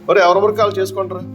మరి ఎవరెవరు కాల్ చేసుకుంటారా?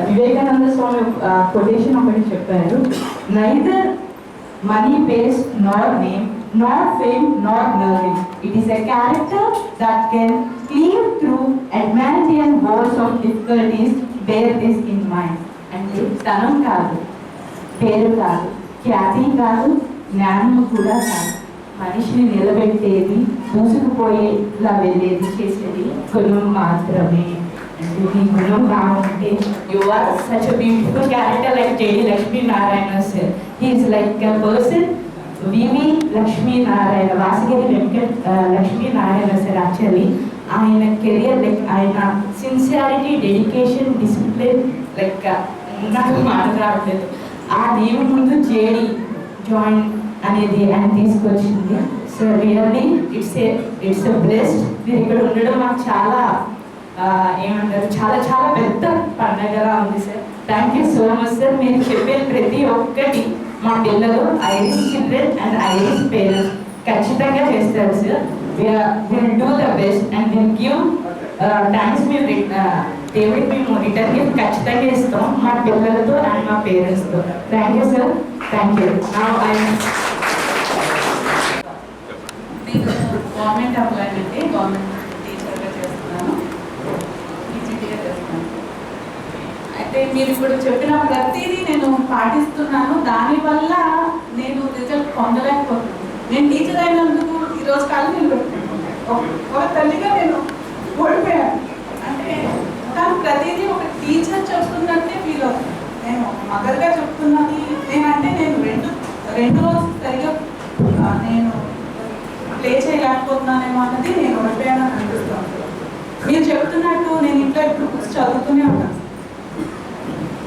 వివేకానంద స్వామి కొటేషన్ ఒకటి చెప్పారు, neither money pays not name, not fame, not learning. It is a character that can cleave through advantage walls of difficulties, bear this in mind. అంటే ధనం కాదు, పేరు కాదు, ఖ్యాతి కాదు, జ్ఞానం కూడా కాదు, మనిషిని నిలబెట్టేది, దూసుకుపోయేలా వెళ్ళేది, చేసేది గుణం మాత్రమే. మీ గుణం బాగుంటే you are such a beautiful character like JD Lakshminarayana sir. He is like a person. VV Lakshminarayana, Vasigiri Venkat Lakshminarayana sir. Actually ఆయన కెరియర్ లైక్ ఆయన సిన్సియారిటీ, డెడికేషన్, డిసిప్లిన్ లైక్ నాకు మాట రావట్లేదు. ఆ నేమ్ ముందు జేడి జాయిన్ అనేది ఆయన తీసుకొచ్చింది. So really it's a blessed. మీరు ఇక్కడ ఉండడం మాకు చాలా ఏమంటారు, చాలా చాలా పెద్ద పండగలా ఉంది sir. Thank you so much sir. మీరు చెప్పే ప్రతి ఒక్కటి మా పిల్లలు, iris children and iris parents ఖచ్చితంగా చేస్తారు sir. Will do the best and will give thanks. మేము దేవుడికి మేము రిటర్న్ గిఫ్ట్ ఖచ్చితంగా ఇస్తాం మా పిల్లలతో అండ్ మా పేరెంట్స్తో. Thank you sir. Thank you. నేను గవర్నమెంట్ ఎంప్లాయీ అండి, గవర్నమెంట్ టీచర్గా చేస్తున్నాను, టీచర్గా చేస్తున్నాను. అయితే మీరు ఇప్పుడు చెప్పిన ప్రతిదీ నేను పాటిస్తున్నాను. దానివల్ల నేను రిజల్ట్ పొందలేకపోతున్నాను. నేను టీచర్ అయినందుకు ఈరోజు కాలం నిలబెట్టుకున్నాను. ఒక తల్లిగా నేను ఓడిపోయాను. అంటే కానీ ప్రతిదీ ఒక టీచర్ చెప్తున్నట్టే ఫీల్ అవుతుంది. నేను మదర్గా చెప్తున్నది నేనంటే నేను రెండు రోజు సరిగా నేను ప్లే చేయలేకపోతున్నానేమో అన్నది నేను ఓడిపోయానని అనిపిస్తుంది. మీరు చెప్తున్నట్టు నేను ఇంట్లో ఇప్పుడు బుక్స్ చదువుతూనే ఉంటాను.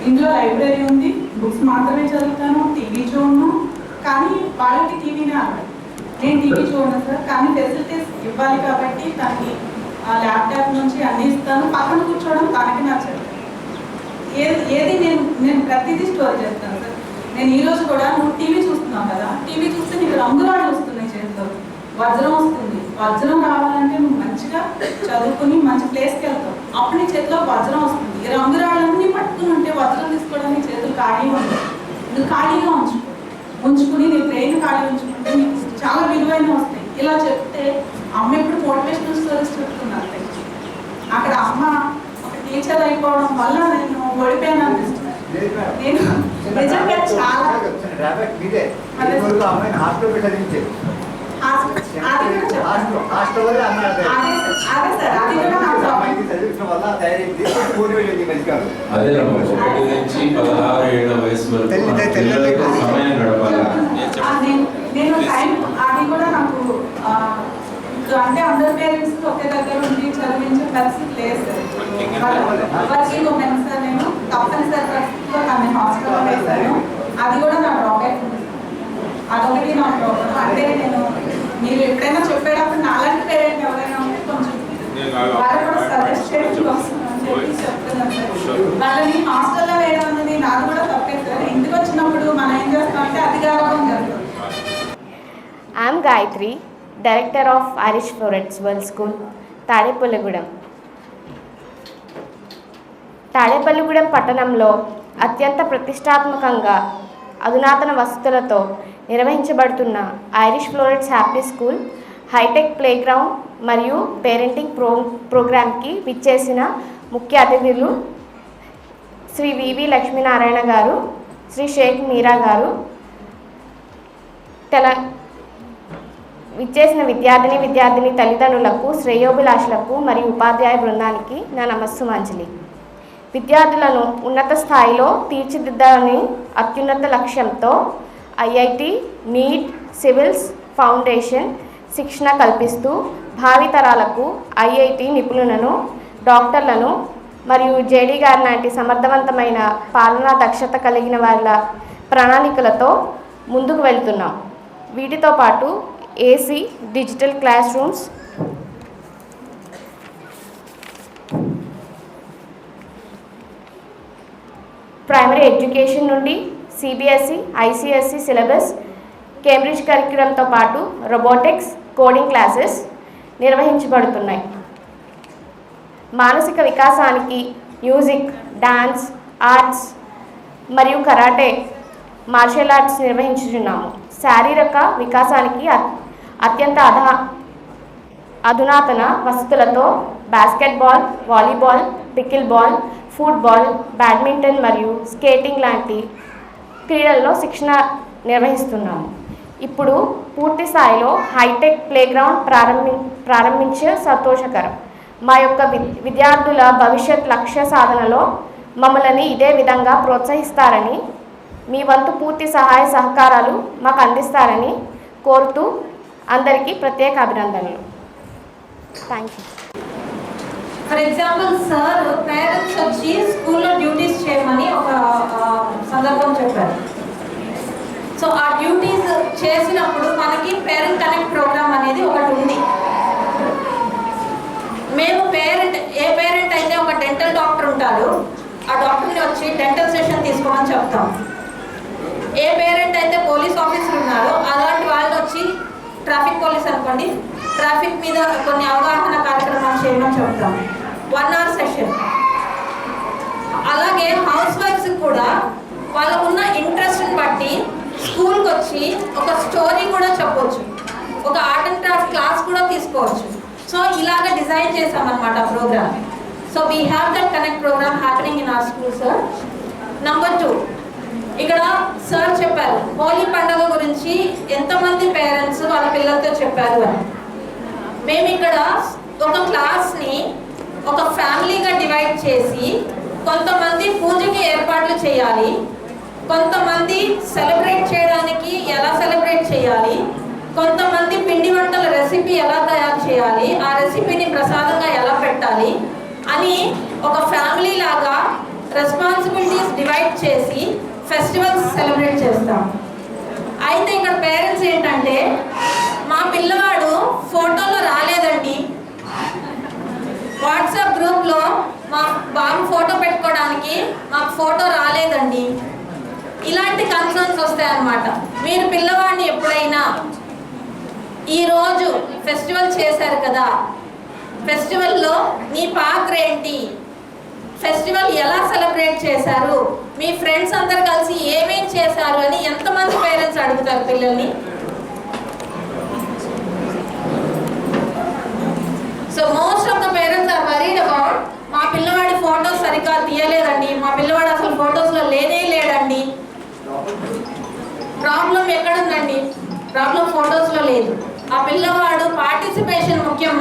ఇంట్లో లైబ్రరీ ఉంది, బుక్స్ మాత్రమే చదువుతాను, టీవీ చూడను. కానీ వాళ్ళకి టీవీనే ఆడాలి, నేను టీవీ చూడను సార్. కానీ ఫెసిలిటీస్ ఇవ్వాలి కాబట్టి తనకి ల్యాప్టాప్ నుంచి అన్ని ఇస్తాను. పక్కన కూర్చోవడం తనకి నచ్చదు. ఏది నేను ప్రతిదీ స్టోర్ చేస్తాను సార్. నేను ఈరోజు కూడా నువ్వు టీవీ చూస్తున్నావు కదా, టీవీ చూస్తే నీకు రంగురాళ్ళు వస్తున్నాయి చేతిలో, వజ్రం వస్తుంది. వజ్రం రావాలంటే నువ్వు మంచిగా చదువుకుని మంచి ప్లేస్కి వెళ్తావు, అప్పుడు నీ చేతిలో వజ్రం వస్తుంది. ఈ రంగురాళ్ళన్నీ పట్టుకుని ఉంటే వజ్రం తీసుకోవడానికి చేతులు ఖాళీగా ఉంటాయి. నువ్వు ఖాళీగా ఉంచుకుని నీ బ్రెయిన్ ఖాళీ ఉంచుకుంటే నీకు చాలా విలువైన వస్తాయి. ఇలా చెప్తే అమ్మ ఇప్పుడు మోటివేషనల్ స్టోరీస్ చెప్తున్నారు. అక్కడ అమ్మ ఒక టీచర్ అయిపోవడం వల్ల నేను ఓడిపోయాను అనిపిస్తుంది. నేను నిజంగా చాలా నేను టైం అది కూడా నాకు అంటే అందరి పేరెంట్స్ ఒకే దగ్గర ఉండి చదివించే పరిస్థితి లేదు సార్. వర్కింగ్ ఉమెన్ సార్, నేను తప్పనిసరి పరిస్థితిలో నన్ను హాస్టల్లో వేశాను. అది కూడా నా డ్రాబ్యాక్ ఉంది. అదొకటి నా ప్రాబ్లం. అంటే నేను మీరు ఎప్పుడైనా చెప్పేటప్పుడు నాలాంటి పేరెంట్ ఎవరైనా ఉంటే కొంచెం వాళ్ళు కూడా సజెస్ట్ చేయడం కోసం అని చెప్పి చెప్తున్నాను సార్. వాళ్ళని హాస్టల్లో వేయడం అనేది నాది కూడా తప్పే సార్. ఇంటికి వచ్చినప్పుడు మనం ఏం చేస్తామంటే అధికారం జరుగుతుంది. I'm Gayatri, director of Iris Florets World School, Tadepalligudem. Tadepalligudem పట్టణంలో అత్యంత ప్రతిష్టాత్మకంగా అధునాతన వసతులతో నిర్వహించబడుతున్న Iris Florets Happy School hitech playground మరియు పేరెంటింగ్ ప్రోగ్రామ్కి విచ్చేసిన ముఖ్య అతిథులు శ్రీ వివి లక్ష్మీనారాయణ గారు, శ్రీ షేక్ మీరా గారు, విచ్చేసిన విద్యార్థిని తల్లిదండ్రులకు, శ్రేయోభిలాషులకు మరియు ఉపాధ్యాయ బృందానికి నా నమస్సుమాంజలి. విద్యార్థులను ఉన్నత స్థాయిలో తీర్చిదిద్దాలని అత్యున్నత లక్ష్యంతో ఐఐటి, నీట్, సివిల్స్ ఫౌండేషన్ శిక్షణ కల్పిస్తూ భావితరాలకు ఐఐటి నిపుణులను, డాక్టర్లను మరియు జేడీ గారి లాంటి సమర్థవంతమైన పాలనా దక్షత కలిగిన వాళ్ళ ప్రణాళికలతో ముందుకు వెళ్తున్నాం. వీటితో పాటు AC, digital class rooms, primary education నుండి సిబిఎస్ఈ, ఐసిఎస్ఈ సిలబస్, కేంబ్రిడ్జ్ కరిక్యులంతో పాటు రోబోటిక్స్, కోడింగ్ క్లాసెస్ నిర్వహించబడుతున్నాయి. మానసిక వికాసానికి మ్యూజిక్, డాన్స్, ఆర్ట్స్ మరియు కరాటే, మార్షల్ ఆర్ట్స్ నిర్వహించుచున్నాము. శారీరక వికాసానికి అత్యంత అధునాతన వసతులతో basketball, volleyball, pickle ball, football, badminton మరియు స్కేటింగ్ లాంటి క్రీడల్లో శిక్షణ నిర్వహిస్తున్నాము. ఇప్పుడు పూర్తి స్థాయిలో హైటెక్ ప్లేగ్రౌండ్ ప్రారంభించే సంతోషకరం. మా యొక్క విద్యార్థుల భవిష్యత్ లక్ష్య సాధనలో మమ్మల్ని ఇదే విధంగా ప్రోత్సహిస్తారని, మీ వంతు పూర్తి సహాయ సహకారాలు మాకు అందిస్తారని కోరుతూ అందరికీ ప్రత్యేక అభినందనలు. Thank you. For example sir parents వచ్చి స్కూల్లో డ్యూటీస్ చేయమని ఒక సందర్భం చెప్పారు. సో ఆ డ్యూటీస్ చేసినప్పుడు మనకి పేరెంట్ కనెక్ట్ ప్రోగ్రామ్ అనేది ఒకటి ఉంది. మేము ఏ పేరెంట్ అయితే ఒక డెంటల్ డాక్టర్ ఉంటారు, ఆ డాక్టర్ని వచ్చి డెంటల్ సెషన్ తీసుకోమని చెప్తాం. ఏ పేరెంట్ అయితే పోలీస్ ఆఫీసర్ ఉన్నారో అలాంటి వాళ్ళు వచ్చి ట్రాఫిక్ పోలీస్ అనుకోండి, ట్రాఫిక్ మీద కొన్ని అవగాహన కార్యక్రమాలు చేయమని చెప్తాం. 1 hour సెషన్. అలాగే హౌస్ వైఫ్స్ కూడా వాళ్ళకున్న ఇంట్రెస్ట్ని బట్టి స్కూల్కి వచ్చి ఒక స్టోరీ కూడా చెప్పవచ్చు, ఒక ఆర్ట్ అండ్ క్రాఫ్ట్ క్లాస్ కూడా తీసుకోవచ్చు. సో ఇలాగ డిజైన్ చేసామన్నమాట program. So we have that connect program happening in our school sir. Number 2, ఇక్కడ సార్ చెప్పారు హోలీ పండుగ గురించి ఎంతమంది పేరెంట్స్ వాళ్ళ పిల్లలతో చెప్పారు అని. మేము ఇక్కడ ఒక క్లాస్ని ఒక ఫ్యామిలీగా డివైడ్ చేసి కొంతమంది పూజకి ఏర్పాట్లు చేయాలి, కొంతమంది సెలబ్రేట్ చేయడానికి ఎలా సెలబ్రేట్ చేయాలి, కొంతమంది పిండి వంటల రెసిపీ ఎలా తయారు చేయాలి, ఆ రెసిపీని ప్రసాదంగా ఎలా పెట్టాలి అని ఒక ఫ్యామిలీ లాగా రెస్పాన్సిబిలిటీస్ డివైడ్ చేసి ఫెస్టివల్స్ సెలబ్రేట్ చేస్తాం. అయితే ఇక్కడ పేరెంట్స్ ఏంటంటే, మా పిల్లవాడు ఫోటోలో రాలేదండి, వాట్సాప్ గ్రూప్లో మా బాబు ఫోటో పెట్టుకోవడానికి మాకు ఫోటో రాలేదండి, ఇలాంటి కన్సర్న్స్ వస్తాయన్నమాట. మీరు పిల్లవాడిని ఎప్పుడైనా ఈరోజు ఫెస్టివల్ చేశారు కదా, ఫెస్టివల్లో మీ పాత్ర ఏంటి, ఫెస్టివల్ ఎలా సెలబ్రేట్ చేశారు, మీ ఫ్రెండ్స్ అందరు కలిసి ఏమేం చేశారు అని ఎంతమంది పేరెంట్స్ అడుగుతారు పిల్లల్ని? So most of the parents are worried about మా పిల్లవాడి ఫోటోస్ సరిగ్గా తీయలేదండి, మా పిల్లవాడు అసలు ఫొటోస్లో లేనే లేడండి. ప్రాబ్లం ఎక్కడుందండి? ప్రాబ్లం ఫొటోస్లో లేదు. ఆ పిల్లవాడు పార్టిసిపేషన్ ముఖ్యం.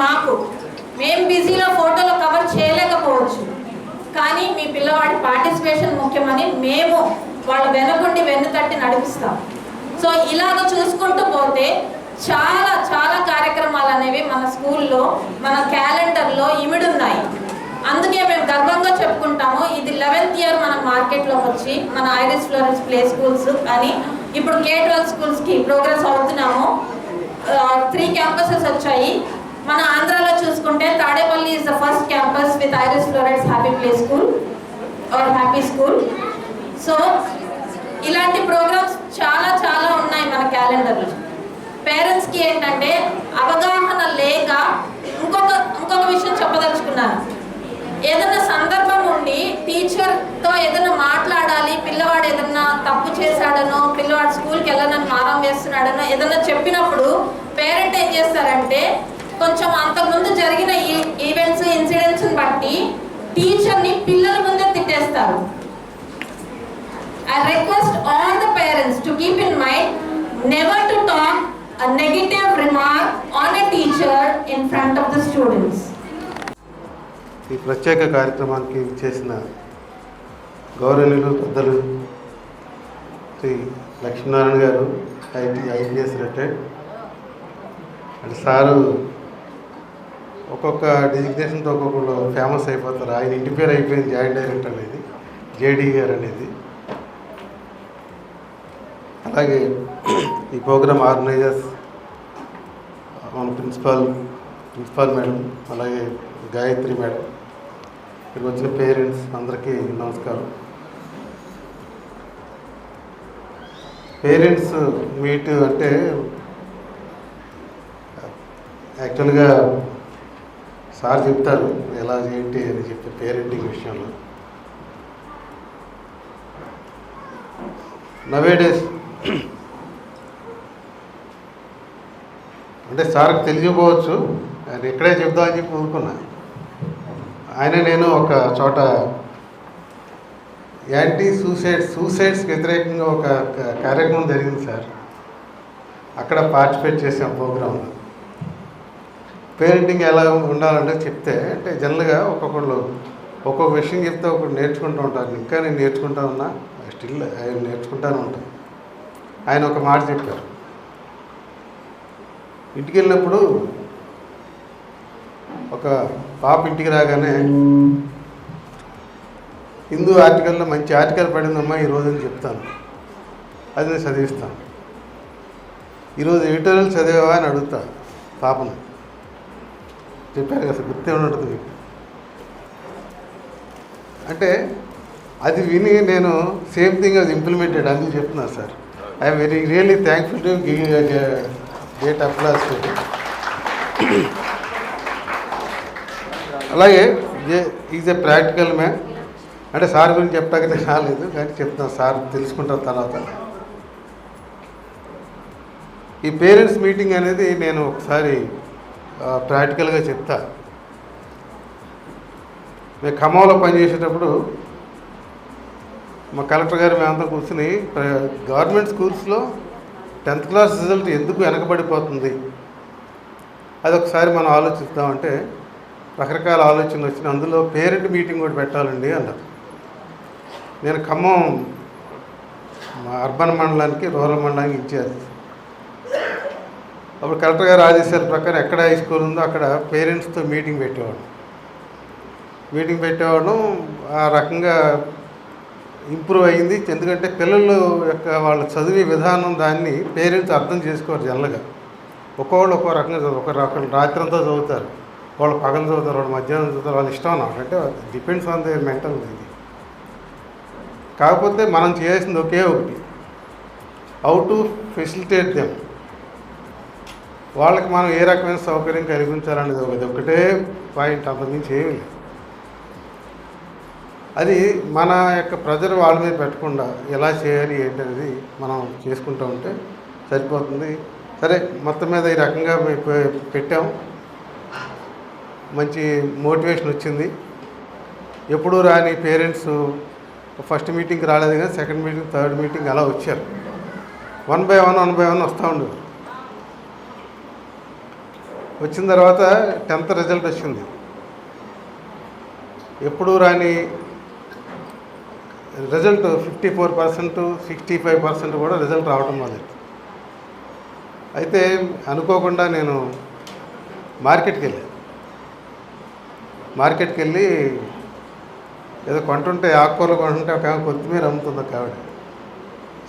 మేము బిజీలో ఫోటోలో కవర్ చేయలేకపోవచ్చు, కానీ మీ పిల్లవాడి పార్టిసిపేషన్ ముఖ్యమని మేము వాళ్ళ వెనకుండి వెన్ను తట్టి నడిపిస్తాం. సో ఇలాగ చూసుకుంటూ పోతే చాలా చాలా కార్యక్రమాలు అనేవి మన స్కూల్లో, మన క్యాలెండర్లో ఇమిడున్నాయి. అందుకే మేము గర్వంగా చెప్పుకుంటాము, ఇది 11th ఇయర్ మనం మార్కెట్లోకి వచ్చి మన ఐరిస్ ఫ్లోరెన్స్ ప్లే స్కూల్స్ అని ఇప్పుడు K-12 స్కూల్స్కి ప్రోగ్రెస్ అవుతున్నాము. 3 క్యాంపసెస్ వచ్చాయి. మన ఆంధ్రాలో చూసుకుంటే Tadepalli is the first campus with Iris Florence happy play school or happy school. So ఇలాంటి ప్రోగ్రామ్స్ చాలా చాలా ఉన్నాయి మన క్యాలెండర్లో. పేరెంట్స్కి ఏంటంటే అవగాహన లేక ఇంకొక విషయం చెప్పదలుచుకున్నాను. ఏదైనా సందర్భం ఉండి టీచర్తో ఏదైనా మాట్లాడాలి, పిల్లవాడు ఏదైనా తప్పు చేశాడనో, పిల్లవాడు స్కూల్కి వెళ్ళనని మారం వేస్తున్నాడనో ఏదైనా చెప్పినప్పుడు పేరెంట్ ఏం చేస్తారంటే కొంచెం అంతకుముందు జరిగిన ఈవెంట్స్ ఇన్సిడెంట్స్ని బట్టి టీచర్ని పిల్లల ముందే తిట్టేస్తారు. I request all the parents to keep in mind never to talk a negative remark on a teacher in front of the students. ఈ ప్రత్యేక కార్యక్రమానికి చేసిన గౌరవనీయులు పెద్దలు శ్రీ లక్ష్మీనారాయణ గారు IPS రిటైర్డ్ అండ్ సారు ఒక్కొక్క డిజిగ్నేషన్తో ఒక్కొక్కరు ఫేమస్ అయిపోతారు. ఆయన ఇంటి పేరు అయిపోయింది జాయింట్ డైరెక్టర్ అనేది, JD గారు అనేది. అలాగే ఈ ప్రోగ్రామ్ ఆర్గనైజర్స్ మన ప్రిన్సిపాల్ మేడం, అలాగే గాయత్రి మేడం, ఇక్కడికి వచ్చిన పేరెంట్స్ అందరికీ నమస్కారం. పేరెంట్స్ మీట్ అంటే యాక్చువల్గా సార్ చెప్తారు ఎలా ఏంటి అని చెప్పి పేరెంటింగ్ విషయంలో. నవేడేస్ అంటే సార్కి తెలియకపోవచ్చు, ఆయన ఇక్కడే చెప్దామని చెప్పి ఊరుకున్నా. నేను ఒక చోట యాంటీ సూసైడ్స్కి వ్యతిరేకంగా ఒక కార్యక్రమం జరిగింది సార్. అక్కడ పార్టిసిపేట్ చేసాం ప్రోగ్రాంలో. పేరెంటింగ్ ఎలా ఉండాలంటే చెప్తే, అంటే జనరల్గా ఒక్కొక్క విషయం చెప్తే ఒకటి నేర్చుకుంటూ ఉంటారు. ఇంకా నేను నేర్చుకుంటా ఉన్నా, స్టిల్ ఆయన నేర్చుకుంటానే ఉంటాను. ఆయన ఒక మాట చెప్పారు. ఇంటికి వెళ్ళినప్పుడు ఒక పాప ఇంటికి రాగానే హిందూ ఆర్టికల్లో మంచి ఆర్టికల్ పడిందమ్మా ఈరోజు అని చెప్తాను, అది నేను చదివిస్తాను. ఈరోజు ఎడిటోరియల్ చదివావా అని అడుగుతా పాపను. చెప్పారు కదా, గుర్తే ఉండదు మీకు. అంటే అది విని నేను సేమ్ థింగ్ అది ఇంప్లిమెంటెడ్ అందుకు చెప్తున్నాను sir. I'm really thankful to giving great applause. అలాగే ఈజ్ ఏ ప్రాక్టికల్ మ్యాన్. అంటే సార్ గురించి చెప్తాక నేను రాలేదు, కానీ చెప్తాను, సార్ తెలుసుకుంటాను తర్వాత. ఈ పేరెంట్స్ మీటింగ్ అనేది నేను ఒకసారి ప్రాక్టికల్గా చెప్తా. మేము ఖమ్మంలో పనిచేసేటప్పుడు మా కలెక్టర్ గారు మేమంతా కూర్చుని గవర్నమెంట్ స్కూల్స్లో 10th క్లాస్ రిజల్ట్ ఎందుకు వెనకబడిపోతుంది అది ఒకసారి మనం ఆలోచిస్తామంటే రకరకాల ఆలోచనలు వచ్చినాయి. అందులో పేరెంట్ మీటింగ్ కూడా పెట్టాలండి అన్నారు. నేను ఖమ్మం అర్బన్ మండలానికి రూరల్ మండలానికి ఇన్ఛార్జ్. అప్పుడు కలెక్టర్ గారు ఆదేశాల ప్రకారం ఎక్కడ హై స్కూల్ ఉందో అక్కడ పేరెంట్స్తో మీటింగ్ పెట్టేవాడు. ఆ రకంగా ఇంప్రూవ్ అయ్యింది. ఎందుకంటే పిల్లలు యొక్క వాళ్ళ చదివే విధానం దాన్ని పేరెంట్స్ అర్థం చేసుకోరు. జనరల్గా ఒక్కొక్కళ్ళు ఒక్కో రకంగా ఒకరు రాత్రి అంతా చదువుతారు, వాళ్ళు పగలు చదువుతారు, వాళ్ళు మధ్యాహ్నం చదువుతారు, వాళ్ళ ఇష్టం అన్నమాట. అంటే డిపెండ్స్ ఆన్ ది మెంటల్ ఇది. కాకపోతే మనం చేయాల్సింది ఒకే ఒకటి, హౌ టు ఫెసిలిటేట్ దెమ్. వాళ్ళకి మనం ఏ రకమైన సౌకర్యం కలిగించాలనేది ఒకటే పాయింట్, అంతకుమించి ఏమీ లేదు. అది మన యొక్క ప్రెజర్ వాళ్ళ మీద పెట్టకుండా ఎలా చేయాలి ఏంటి అనేది మనం చేసుకుంటూ ఉంటే సరిపోతుంది. సరే, మొత్తం మీద ఈ రకంగా పెట్టాం. మంచి మోటివేషన్ వచ్చింది. ఎప్పుడూ రాని పేరెంట్స్ ఫస్ట్ మీటింగ్కి రాలేదు, కానీ సెకండ్ మీటింగ్, థర్డ్ మీటింగ్ అలా వచ్చారు. 1 by 1 వస్తూ ఉండేవారు. వచ్చిన తర్వాత 10th రిజల్ట్ వచ్చింది. ఎప్పుడూ రాని రిజల్ట్ 54%, 65% కూడా రిజల్ట్ రావడం మొదలైంది. అయితే అనుకోకుండా నేను మార్కెట్కి వెళ్ళి ఏదో కొంటుంటే, ఆకుకూరలు కొంటుంటే ఒక ఆమె కొత్తిమీర అమ్ముతుంది ఒక ఆవిడ.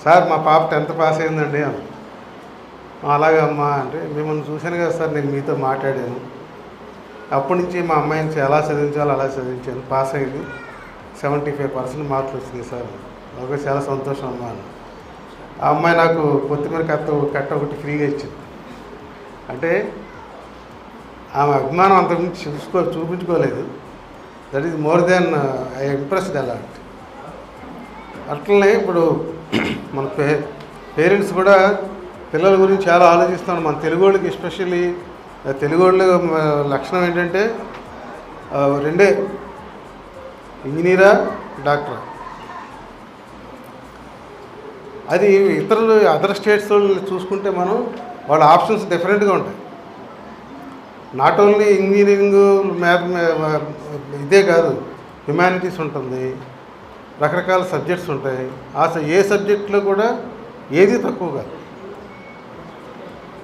సార్, మా పాప 10th పాస్ అయిందండి అని. అలాగే అమ్మా అంటే, మిమ్మల్ని చూశాను కదా సార్, నేను మీతో మాట్లాడాను. అప్పటి నుంచి మా అమ్మాయిని ఎలా చదివించాలో అలా చదివించాను. పాస్ అయింది, 75% మార్కులు వచ్చినాయి సార్. ఓకే, చాలా సంతోషం అమ్మా అని. ఆ అమ్మాయి నాకు కొత్తిమీర కట్ట ఒకటి ఫ్రీగా ఇచ్చింది. అంటే ఆమె అభిమానం అంతకుమించి చూపించుకోలేదు. That is more than I impressed a lot. అట్లనే ఇప్పుడు మన పేరెంట్స్ కూడా పిల్లల గురించి చాలా ఆలోచిస్తాను. మన తెలుగు వాళ్ళకి ఎస్పెషల్లీ తెలుగు వాళ్ళ లక్షణం ఏంటంటే రెండే, ఇంజనీరా, డాక్టరా. అది ఇతరులు అదర్ స్టేట్స్ వాళ్ళు చూసుకుంటే మనం వాళ్ళ ఆప్షన్స్ డిఫరెంట్గా ఉంటాయి. నాట్ ఓన్లీ ఇంజనీరింగ్, ఇదే కాదు, హ్యుమానిటీస్ ఉంటుంది, రకరకాల సబ్జెక్ట్స్ ఉంటాయి. ఏ సబ్జెక్ట్లో కూడా ఏది తక్కువ కాదు.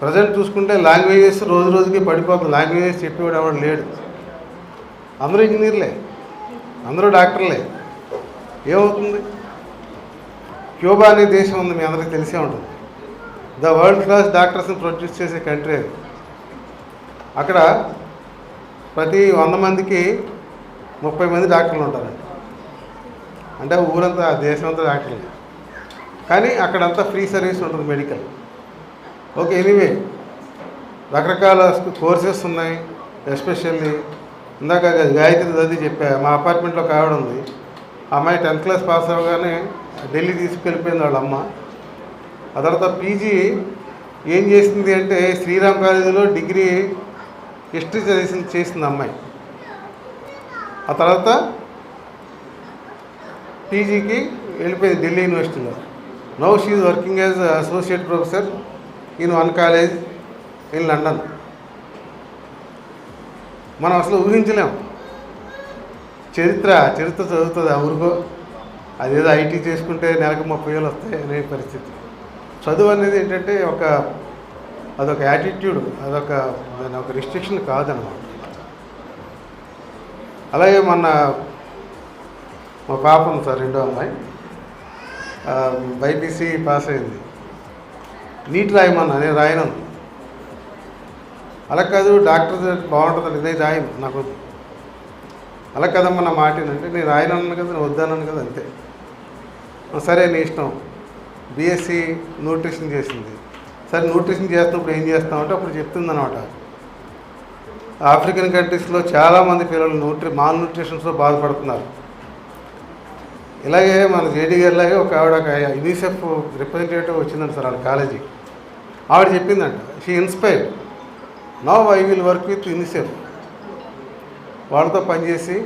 ప్రజెంట్ చూసుకుంటే లాంగ్వేజెస్ రోజు రోజుకి పడిపోతుంది. లాంగ్వేజెస్ చెప్పేవాడు ఎవడు లేడు. అందరూ ఇంజనీర్లే, అందరూ డాక్టర్లే. ఏమవుతుంది? క్యూబా అనే దేశం ఉంది, మీ అందరికీ తెలిసే ఉంటుంది. ద వరల్డ్ క్లాస్ డాక్టర్స్ని ప్రొడ్యూస్ చేసే కంట్రీ అది. అక్కడ ప్రతి 100 మందికి 30 మంది డాక్టర్లు ఉంటారండి. అంటే ఊరంతా, దేశం అంతా డాక్టర్లే. కానీ అక్కడంతా ఫ్రీ సర్వీస్ ఉంటుంది, మెడికల్. ఓకే, ఎనీవే రకరకాల కోర్సెస్ ఉన్నాయి. ఎస్పెషల్లీ ఇందాక గాయత్రి చదివి చెప్పా, మా అపార్ట్మెంట్లో ఒక ఆవిడ ఉంది. ఆ అమ్మాయి 10th క్లాస్ పాస్ అవ్వగానే ఢిల్లీ తీసుకెళ్ళిపోయింది వాళ్ళ అమ్మ. ఆ తర్వాత పీజీ ఏం చేసింది అంటే శ్రీరామ్ కాలేజీలో డిగ్రీ హిస్టరీ చేసింది అమ్మాయి. ఆ తర్వాత పీజీకి వెళ్ళిపోయింది ఢిల్లీ యూనివర్సిటీలో. Now she is working as associate professor in 1 college in London. మనం అసలు ఊహించలేం. చరిత్ర చదువుతుంది ఆ ఊరికో. అదేదో ఐటీ చేసుకుంటే నెలకు 30,000 వస్తాయి అనే పరిస్థితి. చదువు అనేది ఏంటంటే అదొక యాటిట్యూడ్, ఒక రిస్ట్రిక్షన్ కాదన్నమాట. అలాగే మా పాప ఉంది సార్, రెండో అమ్మాయి, బైపీసీ పాస్ అయింది. నీట్ రాయమన్నా, నేను రాయను. అలా కాదు, డాక్టర్ బాగుంటుంది, నేను రాయను, నాకు వద్దు. అలా కదమ్మా నా మాట ఏంటంటే, నేను రాయనన్నాను కదా, నేను వద్దన్నాను కదా, అంతే. సరే నీ ఇష్టం. బీఎస్సీ న్యూట్రిషన్ చేసింది. సరే న్యూట్రిషన్ చేస్తున్నప్పుడు ఏం చేస్తామంటే అప్పుడు చెప్తుంది అనమాట. ఆఫ్రికన్ కంట్రీస్లో చాలామంది పిల్లలు మాల్ న్యూట్రిషన్స్తో బాధపడుతున్నారు. ఇలాగే మన జేడీ గారిలాగే ఒక ఆవిడ యూనిసెఫ్ రిప్రజెంటేటివ్ వచ్చిందంట సార్ వాళ్ళ కాలేజీకి. ఆవిడ చెప్పిందంట, she inspired, now I will work with UNICEF. వాళ్ళతో పనిచేసి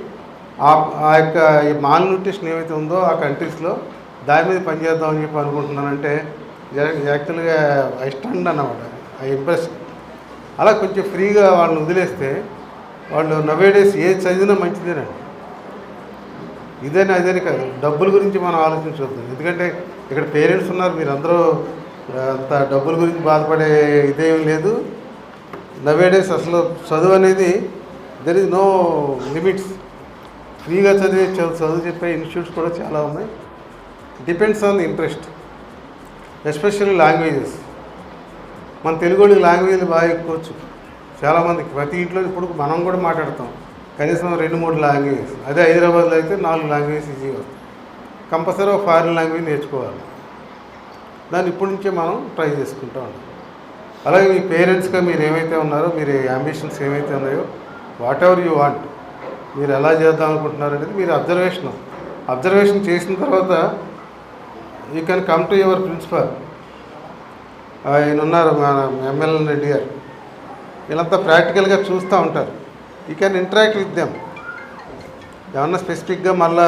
ఆ యొక్క మాల్ న్యూట్రిషన్ ఏమైతే ఉందో ఆ కంట్రీస్లో దాని మీద పనిచేద్దామని చెప్పి అనుకుంటున్నానంటే యాక్చువల్గా ఐ స్టండ్ అన్నమాట, ఐ ఇంప్రెస్. అలా కొంచెం ఫ్రీగా వాళ్ళని వదిలేస్తే వాళ్ళు నవేడేస్ ఏది చదివినా మంచిదేనండి. అదేని కాదు, డబ్బుల గురించి మనం ఆలోచించవద్దు. ఎందుకంటే ఇక్కడ పేరెంట్స్ ఉన్నారు, మీరందరూ అంత డబ్బుల గురించి బాధపడే ఇదేం లేదు. నవేడేస్ అసలు చదువు అనేది దెర్ ఇస్ నో లిమిట్స్. ఫ్రీగా చదువు చెప్పే ఇన్స్టిట్యూట్స్ కూడా చాలా ఉన్నాయి. Depends on the interest, especially languages. మన తెలుగు వాళ్ళకి లాంగ్వేజ్లు బాగా ఎక్కువచ్చు చాలామందికి. ప్రతి ఇంట్లో ఇప్పుడు మనం కూడా మాట్లాడతాం కనీసం 2-3 లాంగ్వేజెస్. అదే హైదరాబాద్లో అయితే 4 లాంగ్వేజెస్ ఈజీగా వస్తాయి. కంపల్సరీ ఒక ఫారిన్ లాంగ్వేజ్ నేర్చుకోవాలి. దాన్ని ఇప్పటి నుంచే మనం ట్రై చేసుకుంటూ ఉంటాం. అలాగే మీ పేరెంట్స్గా మీరు ఏమైతే ఉన్నారో, మీరు అంబిషన్స్ ఏమైతే ఉన్నాయో, వాట్ ఎవర్ యూ వాంట్, మీరు ఎలా చేద్దాం అనుకుంటున్నారు అనేది మీరు అబ్జర్వేషన్ చేసిన తర్వాత you can come to your principal. ఆయన ఉన్నారు మన ఎమ్మెల్యే రెడ్డి గారు, వీళ్ళంతా ప్రాక్టికల్గా చూస్తూ ఉంటారు. You can interact with them. ఏమన్నా స్పెసిఫిక్గా మళ్ళీ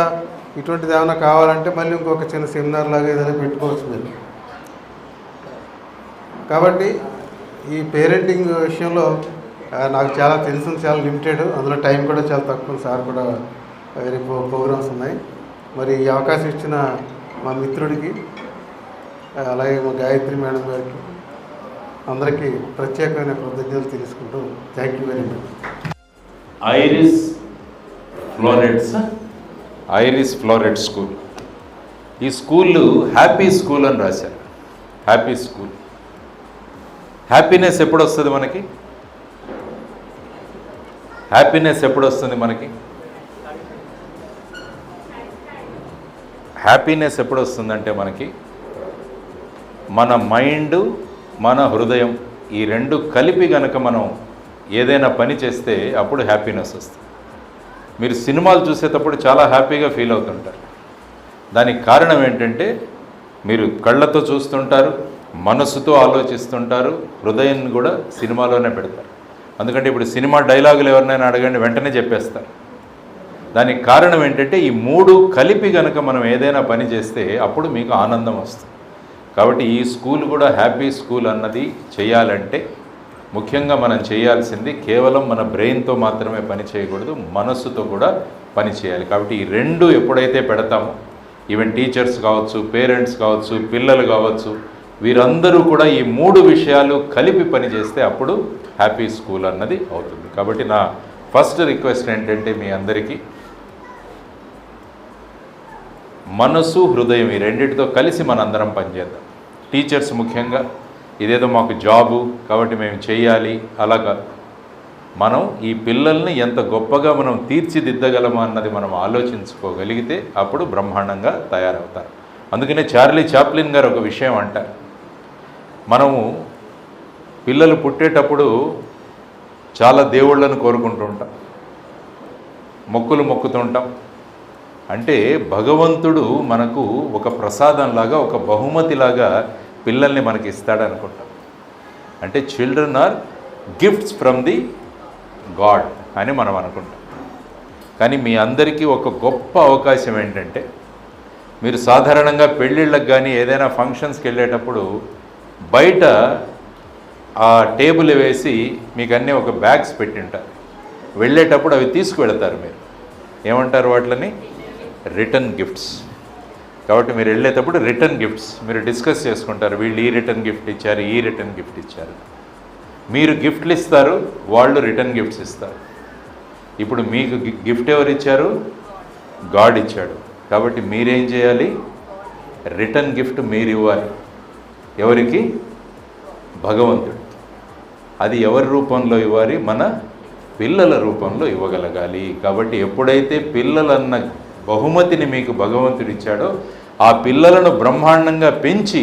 ఇటువంటిది ఏమైనా కావాలంటే మళ్ళీ ఇంకొక చిన్న సెమినార్ లాగా ఏదైనా పెట్టుకోవచ్చు మీరు. కాబట్టి ఈ పేరెంటింగ్ విషయంలో నాకు చాలా తెలిసింది చాలా లిమిటెడ్, అందులో టైం కూడా చాలా తక్కువ. సార్ కూడా వేరే ప్రోగ్రామ్స్ ఉన్నాయి. మరి ఈ అవకాశం ఇచ్చిన మా మిత్రుడికి, అలాగే మా గాయత్రి మేడం గారికి అందరికీ ప్రత్యేకమైన కృతజ్ఞతలు తెలుసుకుంటూ thank you very much. Iris floret school. ఈ స్కూల్ హ్యాపీ స్కూల్ అని రాశారు. Happy school. హ్యాపీనెస్ ఎప్పుడు వస్తుంది మనకి? హ్యాపీనెస్ ఎప్పుడు వస్తుంది మనకి? హ్యాపీనెస్ ఎప్పుడు వస్తుందంటే మనకి మన మైండ్, మన హృదయం ఈ రెండు కలిపి గనక మనం ఏదైనా పని చేస్తే అప్పుడు హ్యాపీనెస్ వస్తుంది. మీరు సినిమాలు చూసేటప్పుడు చాలా హ్యాపీగా ఫీల్ అవుతుంటారు. దానికి కారణం ఏంటంటే మీరు కళ్ళతో చూస్తుంటారు, మనసుతో ఆలోచిస్తుంటారు, హృదయాన్ని కూడా సినిమాలోనే పెడతారు. ఎందుకంటే ఇప్పుడు సినిమా డైలాగులు ఎవరినైనా అడగండి వెంటనే చెప్పేస్తారు. దానికి కారణం ఏంటంటే ఈ మూడు కలిపి కనుక మనం ఏదైనా పని చేస్తే అప్పుడు మీకు ఆనందం వస్తుంది. కాబట్టి ఈ స్కూల్ కూడా హ్యాపీ స్కూల్ అన్నది చేయాలంటే ముఖ్యంగా మనం చేయాల్సింది కేవలం మన బ్రెయిన్తో మాత్రమే పని చేయకూడదు, మనస్సుతో కూడా పని చేయాలి. కాబట్టి ఈ రెండు ఎప్పుడైతే పెడతామో, ఈవెన్ టీచర్స్ కావచ్చు, పేరెంట్స్ కావచ్చు, పిల్లలు కావచ్చు, వీరందరూ కూడా ఈ మూడు విషయాలు కలిపి పని చేస్తే అప్పుడు హ్యాపీ స్కూల్ అన్నది అవుతుంది. కాబట్టి నా ఫస్ట్ రిక్వెస్ట్ ఏంటంటే మీ అందరికీ మనసు, హృదయం ఈ రెండింటితో కలిసి మనందరం పనిచేద్దాం. టీచర్స్ ముఖ్యంగా ఇదేదో మాకు జాబు కాబట్టి మేము చేయాలి అలాగా, మనం ఈ పిల్లల్ని ఎంత గొప్పగా మనం తీర్చిదిద్దగలమా అన్నది మనం ఆలోచించుకోగలిగితే అప్పుడు బ్రహ్మాండంగా తయారవుతారు. అందుకనే చార్లీ చాప్లిన్ గారు ఒక విషయం అంటారు, మనము పిల్లలు పుట్టేటప్పుడు చాలా దేవుళ్ళను కోరుకుంటూ ఉంటాం, మొక్కులు మొక్కుతుంటాం. అంటే భగవంతుడు మనకు ఒక ప్రసాదంలాగా, ఒక బహుమతిలాగా పిల్లల్ని మనకి ఇస్తాడు అనుకుంటాం. అంటే children are gifts from the god అని మనం అనుకుంటాం. కానీ మీ అందరికీ ఒక గొప్ప అవకాశం ఏంటంటే మీరు సాధారణంగా పెళ్ళిళ్ళకి కానీ ఏదైనా ఫంక్షన్స్కి వెళ్ళేటప్పుడు బయట ఆ టేబుల్ వేసి మీకు అన్నీ ఒక బ్యాగ్స్ పెట్టింటారు. వెళ్ళేటప్పుడు అవి తీసుకువెళతారు. మీరు ఏమంటారు వాటిని? Return gifts. కాబట్టి మీరు వెళ్ళేటప్పుడు రిటర్న్ గిఫ్ట్స్ మీరు డిస్కస్ చేసుకుంటారు. వీళ్ళు ఈ రిటర్న్ గిఫ్ట్ ఇచ్చారు, ఈ రిటర్న్ గిఫ్ట్ ఇచ్చారు. మీరు గిఫ్ట్లు ఇస్తారు, వాళ్ళు రిటర్న్ గిఫ్ట్స్ ఇస్తారు. ఇప్పుడు మీకు గిఫ్ట్ ఎవరు ఇచ్చారు? గాడ్ ఇచ్చాడు. కాబట్టి మీరేం చేయాలి? రిటర్న్ గిఫ్ట్ మీరు ఇవ్వాలి. ఎవరికి? భగవంతుడు. అది ఎవరి రూపంలో ఇవ్వాలి? మన పిల్లల రూపంలో ఇవ్వగలగాలి. కాబట్టి ఎప్పుడైతే పిల్లలన్న బహుమతిని మీకు భగవంతుడు ఇచ్చాడో ఆ పిల్లలను బ్రహ్మాండంగా పెంచి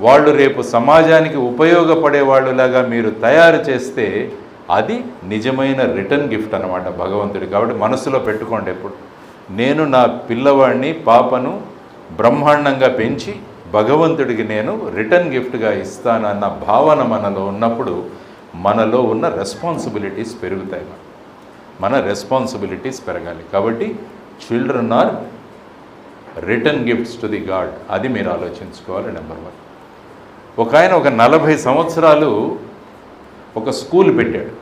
వాళ్ళు రేపు సమాజానికి ఉపయోగపడే వాళ్ళలాగా మీరు తయారు చేస్తే అది నిజమైన రిటర్న్ గిఫ్ట్ అన్నమాట భగవంతుడి. కాబట్టి మనసులో పెట్టుకోండి ఎప్పుడు, నేను నా పిల్లవాడిని పాపను బ్రహ్మాండంగా పెంచి భగవంతుడికి నేను రిటర్న్ గిఫ్ట్గా ఇస్తానన్న భావన మనలో ఉన్నప్పుడు మనలో ఉన్న రెస్పాన్సిబిలిటీస్ పెరుగుతాయి. మన రెస్పాన్సిబిలిటీస్ పెరగాలి. కాబట్టి children are return gifts to the god. అది మీరు ఆలోచించుకోవాలి. నెంబర్ 1. ఒక ఆయన ఒక 40 సంవత్సరాలు ఒక స్కూల్ పెట్టాడు.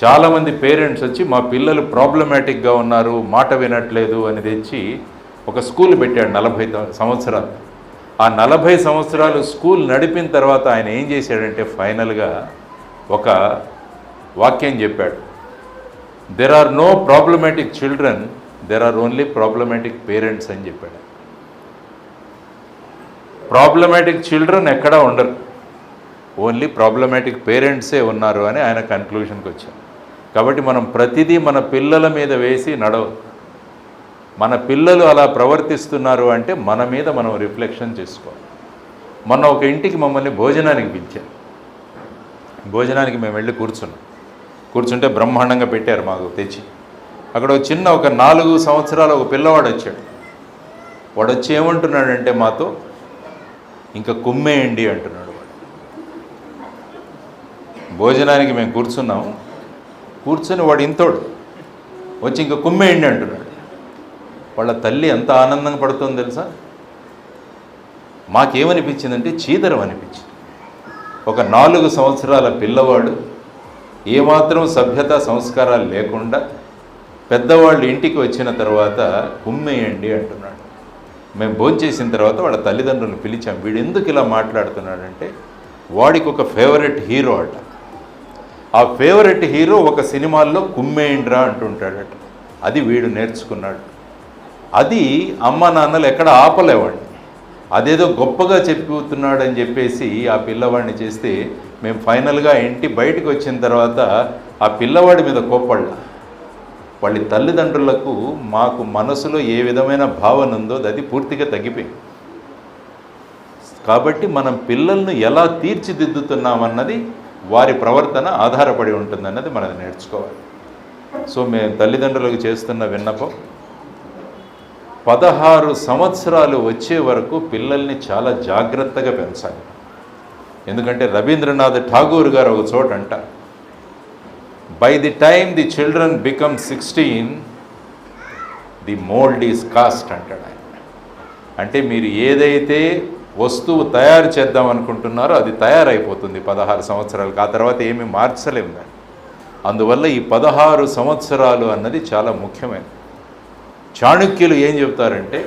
చాలామంది పేరెంట్స్ వచ్చి మా పిల్లలు ప్రాబ్లమాటిక్గా ఉన్నారు, మాట వినట్లేదు అని తెచ్చి ఒక స్కూల్ పెట్టాడు 40 సంవత్సరాలు. ఆ 40 సంవత్సరాలు స్కూల్ నడిపిన తర్వాత ఆయన ఏం చేశాడంటే ఫైనల్గా ఒక వాక్యం చెప్పాడు, there are no problematic children, there are only problematic parents అని చెప్పాడు. ప్రాబ్లమాటిక్ చిల్డ్రన్ ఎక్కడా ఉండరు, ఓన్లీ ప్రాబ్లమాటిక్ పేరెంట్సే ఉన్నారు అని ఆయన కన్క్లూషన్కి వచ్చారు. కాబట్టి మనం ప్రతిదీ మన పిల్లల మీద వేసి నడవదు. మన పిల్లలు అలా ప్రవర్తిస్తున్నారు అంటే మన మీద మనం రిఫ్లెక్షన్ చేసుకోవాలి. మొన్న ఒక ఇంటికి మమ్మల్ని భోజనానికి పిలిచారు. భోజనానికి మేము వెళ్ళి కూర్చుంటే బ్రహ్మాండంగా పెట్టారు మాకు తెచ్చి. అక్కడ ఒక 4 సంవత్సరాల ఒక పిల్లవాడు వచ్చాడు. వాడు వచ్చి ఏమంటున్నాడంటే మాతో, ఇంకా కుమ్మేయండి అంటున్నాడు. వాడు భోజనానికి మేము కూర్చొని వాడు ఇంతోడు వచ్చి ఇంకా కుమ్మేయండి అంటున్నాడు. వాళ్ళ తల్లి ఎంత ఆనందంగా పడుతుందో తెలుసా? మాకేమనిపించిందంటే చీదరం అనిపించింది. ఒక 4 సంవత్సరాల పిల్లవాడు ఏమాత్రం సభ్యత సంస్కారాలు లేకుండా పెద్దవాళ్ళు ఇంటికి వచ్చిన తర్వాత కుమ్మేయండి అంటున్నాడు. మేము భోంచేసిన తర్వాత వాళ్ళ తల్లిదండ్రులను పిలిచాం. వీడు ఎందుకు ఇలా మాట్లాడుతున్నాడంటే వాడికి ఒక ఫేవరెట్ హీరో అట. ఆ ఫేవరెట్ హీరో ఒక సినిమాల్లో కుమ్మేయండ్రా అంటుంటాడట. అది వీడు నేర్చుకున్నాడు. అది అమ్మ నాన్నలు ఎక్కడ ఆపలేవాడిని. అదేదో గొప్పగా చెప్పుతున్నాడని చెప్పేసి ఆ పిల్లవాడిని చేస్తే మేము ఫైనల్గా ఇంటి బయటకు వచ్చిన తర్వాత ఆ పిల్లవాడి మీద కోప్పడ్డా. వాళ్ళ తల్లిదండ్రులకు మాకు మనసులో ఏ విధమైన భావన ఉందో అది పూర్తిగా తగ్గిపోయింది. కాబట్టి మనం పిల్లలను ఎలా తీర్చిదిద్దుతున్నామన్నది వారి ప్రవర్తన ఆధారపడి ఉంటుందన్నది మనం నేర్చుకోవాలి. సో మేము తల్లిదండ్రులకు చేస్తున్న విన్నపం, 16 సంవత్సరాలు వచ్చే వరకు పిల్లల్ని చాలా జాగ్రత్తగా పెంచాలి. ఎందుకంటే రవీంద్రనాథ్ ఠాగూర్ గారు ఒక చోట అంటారు, by the time the children become 16 the mould is cost అంటాడు ఆయన. అంటే మీరు ఏదైతే వస్తువు తయారు చేద్దాం అనుకుంటున్నారో అది తయారైపోతుంది 16 సంవత్సరాలకు. ఆ తర్వాత ఏమీ మార్చలేము దాన్ని. అందువల్ల ఈ 16 సంవత్సరాలు అన్నది చాలా ముఖ్యమైనది. చాణక్యులు ఏం చెప్తారంటే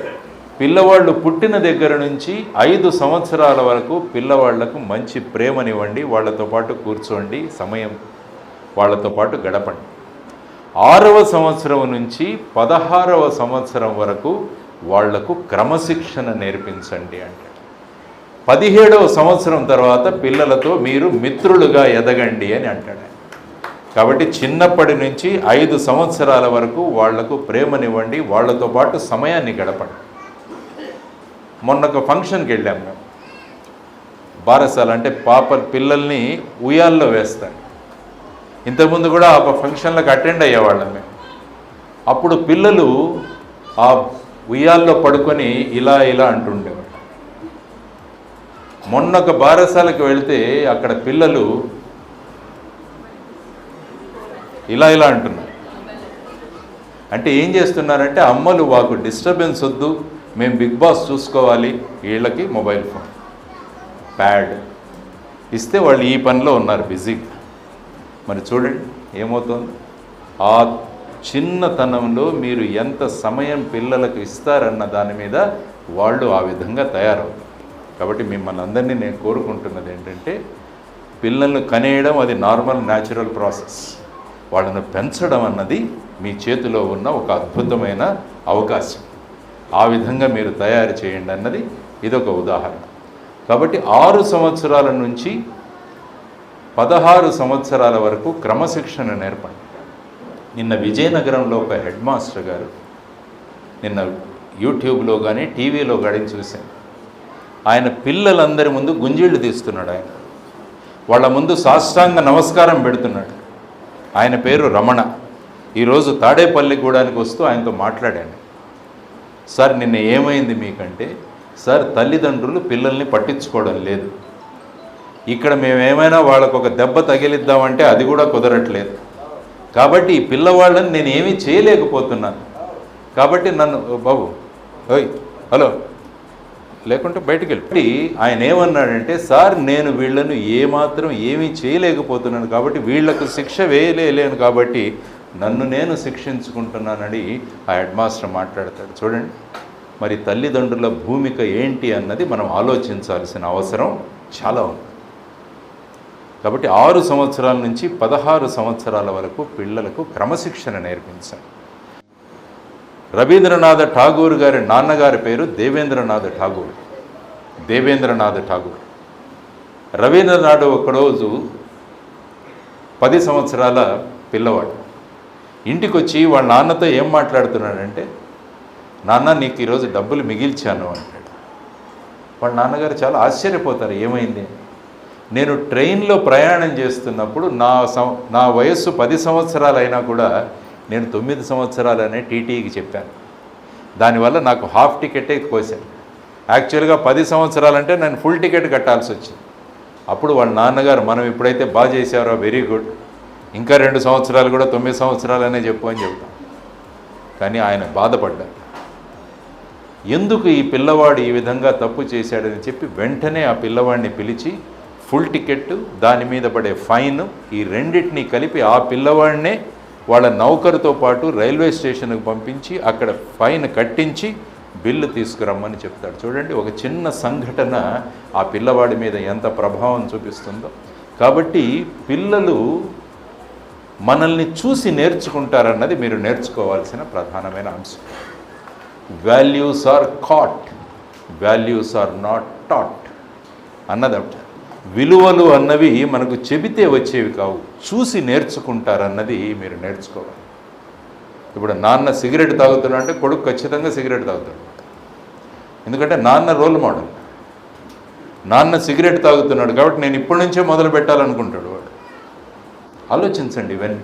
పిల్లవాళ్ళు పుట్టిన దగ్గర నుంచి 5 సంవత్సరాల వరకు పిల్లవాళ్లకు మంచి ప్రేమనివ్వండి, వాళ్ళతో పాటు కూర్చోండి, సమయం వాళ్ళతో పాటు గడపండి. 6వ సంవత్సరం నుంచి 16వ సంవత్సరం వరకు వాళ్లకు క్రమశిక్షణ నేర్పించండి అంటే. 17వ సంవత్సరం తర్వాత పిల్లలతో మీరు మిత్రులుగా ఎదగండి అని అంటాడు. కాబట్టి చిన్నప్పటి నుంచి 5 సంవత్సరాల వరకు వాళ్లకు ప్రేమనివ్వండి, వాళ్లతో పాటు సమయాన్ని గడపండి. మొన్న ఒక ఫంక్షన్కి వెళ్ళాం మేము. బారసాల అంటే పిల్లల్ని ఉయ్యాల్లో వేస్తాడు. ఇంతకుముందు కూడా ఆ ఫంక్షన్లకు అటెండ్ అయ్యేవాళ్ళం మేము. అప్పుడు పిల్లలు ఆ ఉయ్యాల్లో పడుకొని ఇలా అంటుండేవాళ్ళు. మొన్న ఒక బారసాలకు వెళ్తే అక్కడ పిల్లలు ఇలా అంటున్నారు. అంటే ఏం చేస్తున్నారంటే అమ్మలు వాకు డిస్టర్బెన్స్ వద్దు, మేము బిగ్ బాస్ చూసుకోవాలి, వీళ్ళకి మొబైల్ ఫోన్ ప్యాడ్ ఇస్తే వాళ్ళు ఈ పనిలో ఉన్నారు బిజీగా. మరి చూడండి ఏమవుతుంది. ఆ చిన్నతనంలో మీరు ఎంత సమయం పిల్లలకు ఇస్తారన్న దాని మీద వాళ్ళు ఆ విధంగా తయారవుతారు. కాబట్టి మిమ్మల్ని అందరినీ నేను కోరుకుంటున్నది ఏంటంటే పిల్లల్ని కనేయడం అది నార్మల్ న్యాచురల్ ప్రాసెస్. వాళ్ళను పెంచడం అన్నది మీ చేతిలో ఉన్న ఒక అద్భుతమైన అవకాశం. ఆ విధంగా మీరు తయారు చేయండి అన్నది ఇదొక ఉదాహరణ. కాబట్టి 6 సంవత్సరాల నుంచి 16 సంవత్సరాల వరకు క్రమశిక్షణ నేర్పండి. నిన్న విజయనగరంలో ఒక హెడ్ మాస్టర్ గారు నిన్న యూట్యూబ్లో కానీ టీవీలో కానీ చూశాను. ఆయన పిల్లలందరి ముందు గుంజీళ్ళు తీస్తున్నాడు. ఆయన వాళ్ళ ముందు సాష్టాంగ నమస్కారం పెడుతున్నాడు. ఆయన పేరు రమణ. ఈరోజు తాడేపల్లిగూడానికి వస్తూ ఆయనతో మాట్లాడాను. సార్ నిన్న ఏమైంది మీకంటే, సార్ తల్లిదండ్రులు పిల్లల్ని పట్టించుకోవడం లేదు. ఇక్కడ మేమేమైనా వాళ్ళకు ఒక దెబ్బ తగిలిద్దామంటే అది కూడా కుదరట్లేదు. కాబట్టి ఈ పిల్లవాళ్ళని నేను ఏమీ చేయలేకపోతున్నాను. కాబట్టి నన్ను బాబు ఓయ్ హలో లేకుంటే బయటికి వెళ్ళి ఆయన ఏమన్నాడంటే, సార్ నేను వీళ్ళను ఏమాత్రం ఏమీ చేయలేకపోతున్నాను, కాబట్టి వీళ్లకు శిక్ష వేయలేను, కాబట్టి నన్ను నేను శిక్షించుకుంటున్నానని ఆ హెడ్ మాస్టర్ మాట్లాడతాడు. చూడండి మరి తల్లిదండ్రుల భూమిక ఏంటి అన్నది మనం ఆలోచించాల్సిన అవసరం చాలా ఉంది. కాబట్టి 6 సంవత్సరాల నుంచి 16 సంవత్సరాల వరకు పిల్లలకు క్రమశిక్షణ నేర్పించాలి. రవీంద్రనాథ్ ఠాగూర్ గారి నాన్నగారి పేరు దేవేంద్రనాథ్ ఠాగూర్. రవీంద్రనాథ్ ఒకరోజు 10 సంవత్సరాల పిల్లవాడు ఇంటికి వచ్చి వాళ్ళ నాన్నతో ఏం మాట్లాడుతున్నాడంటే, నాన్న నీకు ఈరోజు డబ్బులు మిగిల్చాను అంటాడు. వాళ్ళ నాన్నగారు చాలా ఆశ్చర్యపోతారు, ఏమైంది. నేను ట్రైన్లో ప్రయాణం చేస్తున్నప్పుడు నా వయస్సు 10 సంవత్సరాలు అయినా కూడా నేను 9 సంవత్సరాలనే టీటీఈకి చెప్పాను. దానివల్ల నాకు హాఫ్ టికెటే కోసాను. యాక్చువల్గా 10 సంవత్సరాలంటే నేను ఫుల్ టికెట్ కట్టాల్సి వచ్చింది. అప్పుడు వాళ్ళ నాన్నగారు, మనం ఇప్పుడైతే బాగా చేశారో వెరీ గుడ్, ఇంకా 2 సంవత్సరాలు కూడా 9 సంవత్సరాలనే చెప్పు అని చెబుతాం. కానీ ఆయన బాధపడ్డారు. ఎందుకు ఈ పిల్లవాడు ఈ విధంగా తప్పు చేశాడని చెప్పి వెంటనే ఆ పిల్లవాడిని పిలిచి ఫుల్ టికెట్, దాని మీద పడే ఫైన్, ఈ రెండింటినీ కలిపి ఆ పిల్లవాడినే వాళ్ళ నౌకరుతో పాటు రైల్వే స్టేషన్కి పంపించి అక్కడ ఫైన్ కట్టించి బిల్లు తీసుకురమ్మని చెప్తాడు. చూడండి, ఒక చిన్న సంఘటన ఆ పిల్లవాడి మీద ఎంత ప్రభావం చూపిస్తుందో. కాబట్టి పిల్లలు మనల్ని చూసి నేర్చుకుంటారన్నది మీరు నేర్చుకోవాల్సిన ప్రధానమైన అంశం. Values are caught, values are not taught అన్నదట. విలువలు అన్నవి మనకు చెబితే వచ్చేవి కావు, చూసి నేర్చుకుంటారన్నది మీరు నేర్చుకోవాలి. ఇప్పుడు నాన్న సిగరెట్ తాగుతున్నా అంటే కొడుకు ఖచ్చితంగా సిగరెట్ తాగుతాడు. ఎందుకంటే నాన్న రోల్ మోడల్. నాన్న సిగరెట్ తాగుతున్నాడు కాబట్టి నేను ఇప్పటి నుంచే మొదలు పెట్టాలనుకుంటాడు వాడు. ఆలోచించండి ఇవన్నీ.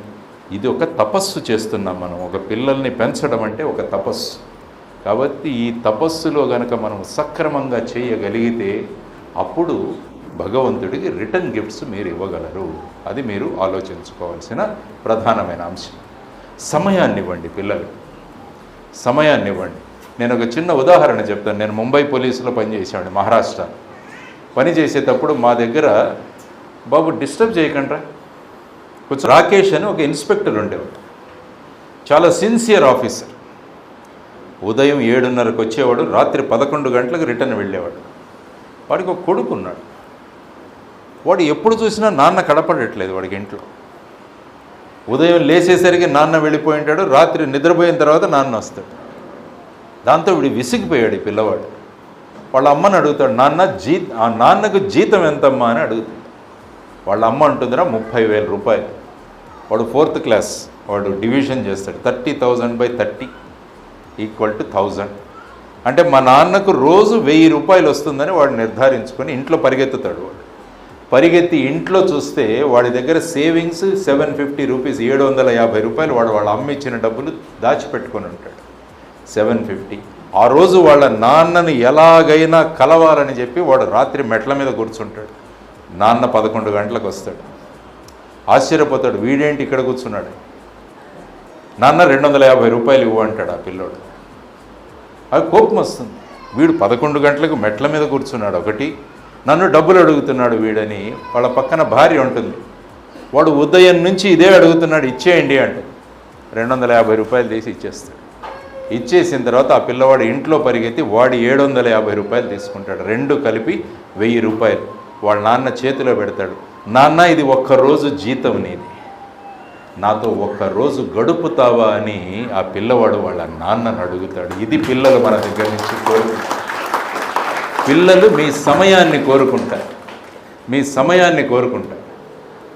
ఇది ఒక తపస్సు చేస్తున్నాం మనం. ఒక పిల్లల్ని పెంచడం అంటే ఒక తపస్సు. కాబట్టి ఈ తపస్సులో గనక మనం సక్రమంగా చేయగలిగితే అప్పుడు భగవంతుడికి రిటర్న్ గిఫ్ట్స్ మీరు ఇవ్వగలరు. అది మీరు ఆలోచించుకోవాల్సిన ప్రధానమైన అంశం. సమయాన్ని ఇవ్వండి పిల్లలకి, సమయాన్ని ఇవ్వండి. నేను ఒక చిన్న ఉదాహరణ చెప్తాను. నేను ముంబై పోలీసులో పనిచేసాను, మహారాష్ట్ర. పని చేసేటప్పుడు మా దగ్గర, బాబు డిస్టర్బ్ చేయకండి కొంచెం, రాకేష్ అని ఒక ఇన్స్పెక్టర్ ఉండేవాడు. చాలా సిన్సియర్ ఆఫీసర్. ఉదయం 7:30కు వచ్చేవాడు, రాత్రి 11 గంటలకు రిటర్న్ వెళ్ళేవాడు. వాడికి ఒక కొడుకు ఉన్నాడు. వాడు ఎప్పుడు చూసినా నాన్న కడపడట్లేదు వాడికి ఇంట్లో. ఉదయం లేచేసరికి నాన్న వెళ్ళిపోయి ఉంటాడు, రాత్రి నిద్రపోయిన తర్వాత నాన్న వస్తాడు. దాంతో వీడు విసిగిపోయాడు ఈ పిల్లవాడు. వాళ్ళ అమ్మని అడుగుతాడు, నాన్నకు జీతం ఎంతమ్మా అని అడుగుతాడు. వాళ్ళ అమ్మ అంటుందిరా 30,000 రూపాయలు. వాడు 4th క్లాస్, వాడు డివిజన్ చేస్తాడు. 30,000/30 = 1000. అంటే మా నాన్నకు రోజు 1000 రూపాయలు వస్తుందని వాడు నిర్ధారించుకొని ఇంట్లో పరిగెత్తుతాడు. వాడు పరిగెత్తి ఇంట్లో చూస్తే వాడి దగ్గర సేవింగ్స్ 750 రూపీస్, 750 రూపాయలు వాడు వాళ్ళ అమ్మ ఇచ్చిన డబ్బులు దాచిపెట్టుకొని ఉంటాడు. 750. ఆ రోజు వాళ్ళ నాన్నను ఎలాగైనా కలవాలని చెప్పి వాడు రాత్రి మెట్ల మీద కూర్చుంటాడు. నాన్న 11 గంటలకు వస్తాడు. ఆశ్చర్యపోతాడు, వీడేంటి ఇక్కడ కూర్చున్నాడు. నాన్న 250 రూపాయలు ఇవ్వంటాడు ఆ పిల్లోడు. అది కోపం వస్తుంది. వీడు 11 గంటలకు మెట్ల మీద కూర్చున్నాడు, ఒకటి నన్ను డబ్బులు అడుగుతున్నాడు వీడని. వాళ్ళ పక్కన భార్య ఉంటుంది. వాడు ఉదయం నుంచి ఇదే అడుగుతున్నాడు, ఇచ్చేయండి అంటే 250 రూపాయలు తీసి ఇచ్చేస్తాడు. ఇచ్చేసిన తర్వాత ఆ పిల్లవాడు ఇంట్లో పరిగెత్తి వాడి 750 రూపాయలు తీసుకుంటాడు. 2 కలిపి 1000 రూపాయలు వాళ్ళ నాన్న చేతిలో పెడతాడు. నాన్న, ఇది ఒక్కరోజు జీతం నీది, నాతో ఒక్కరోజు గడుపుతావా అని ఆ పిల్లవాడు వాళ్ళ నాన్నను అడుగుతాడు. ఇది పిల్లలు మన దగ్గర నుంచి కోరుకుంటారు. పిల్లలు మీ సమయాన్ని కోరుకుంటారు, మీ సమయాన్ని కోరుకుంటారు.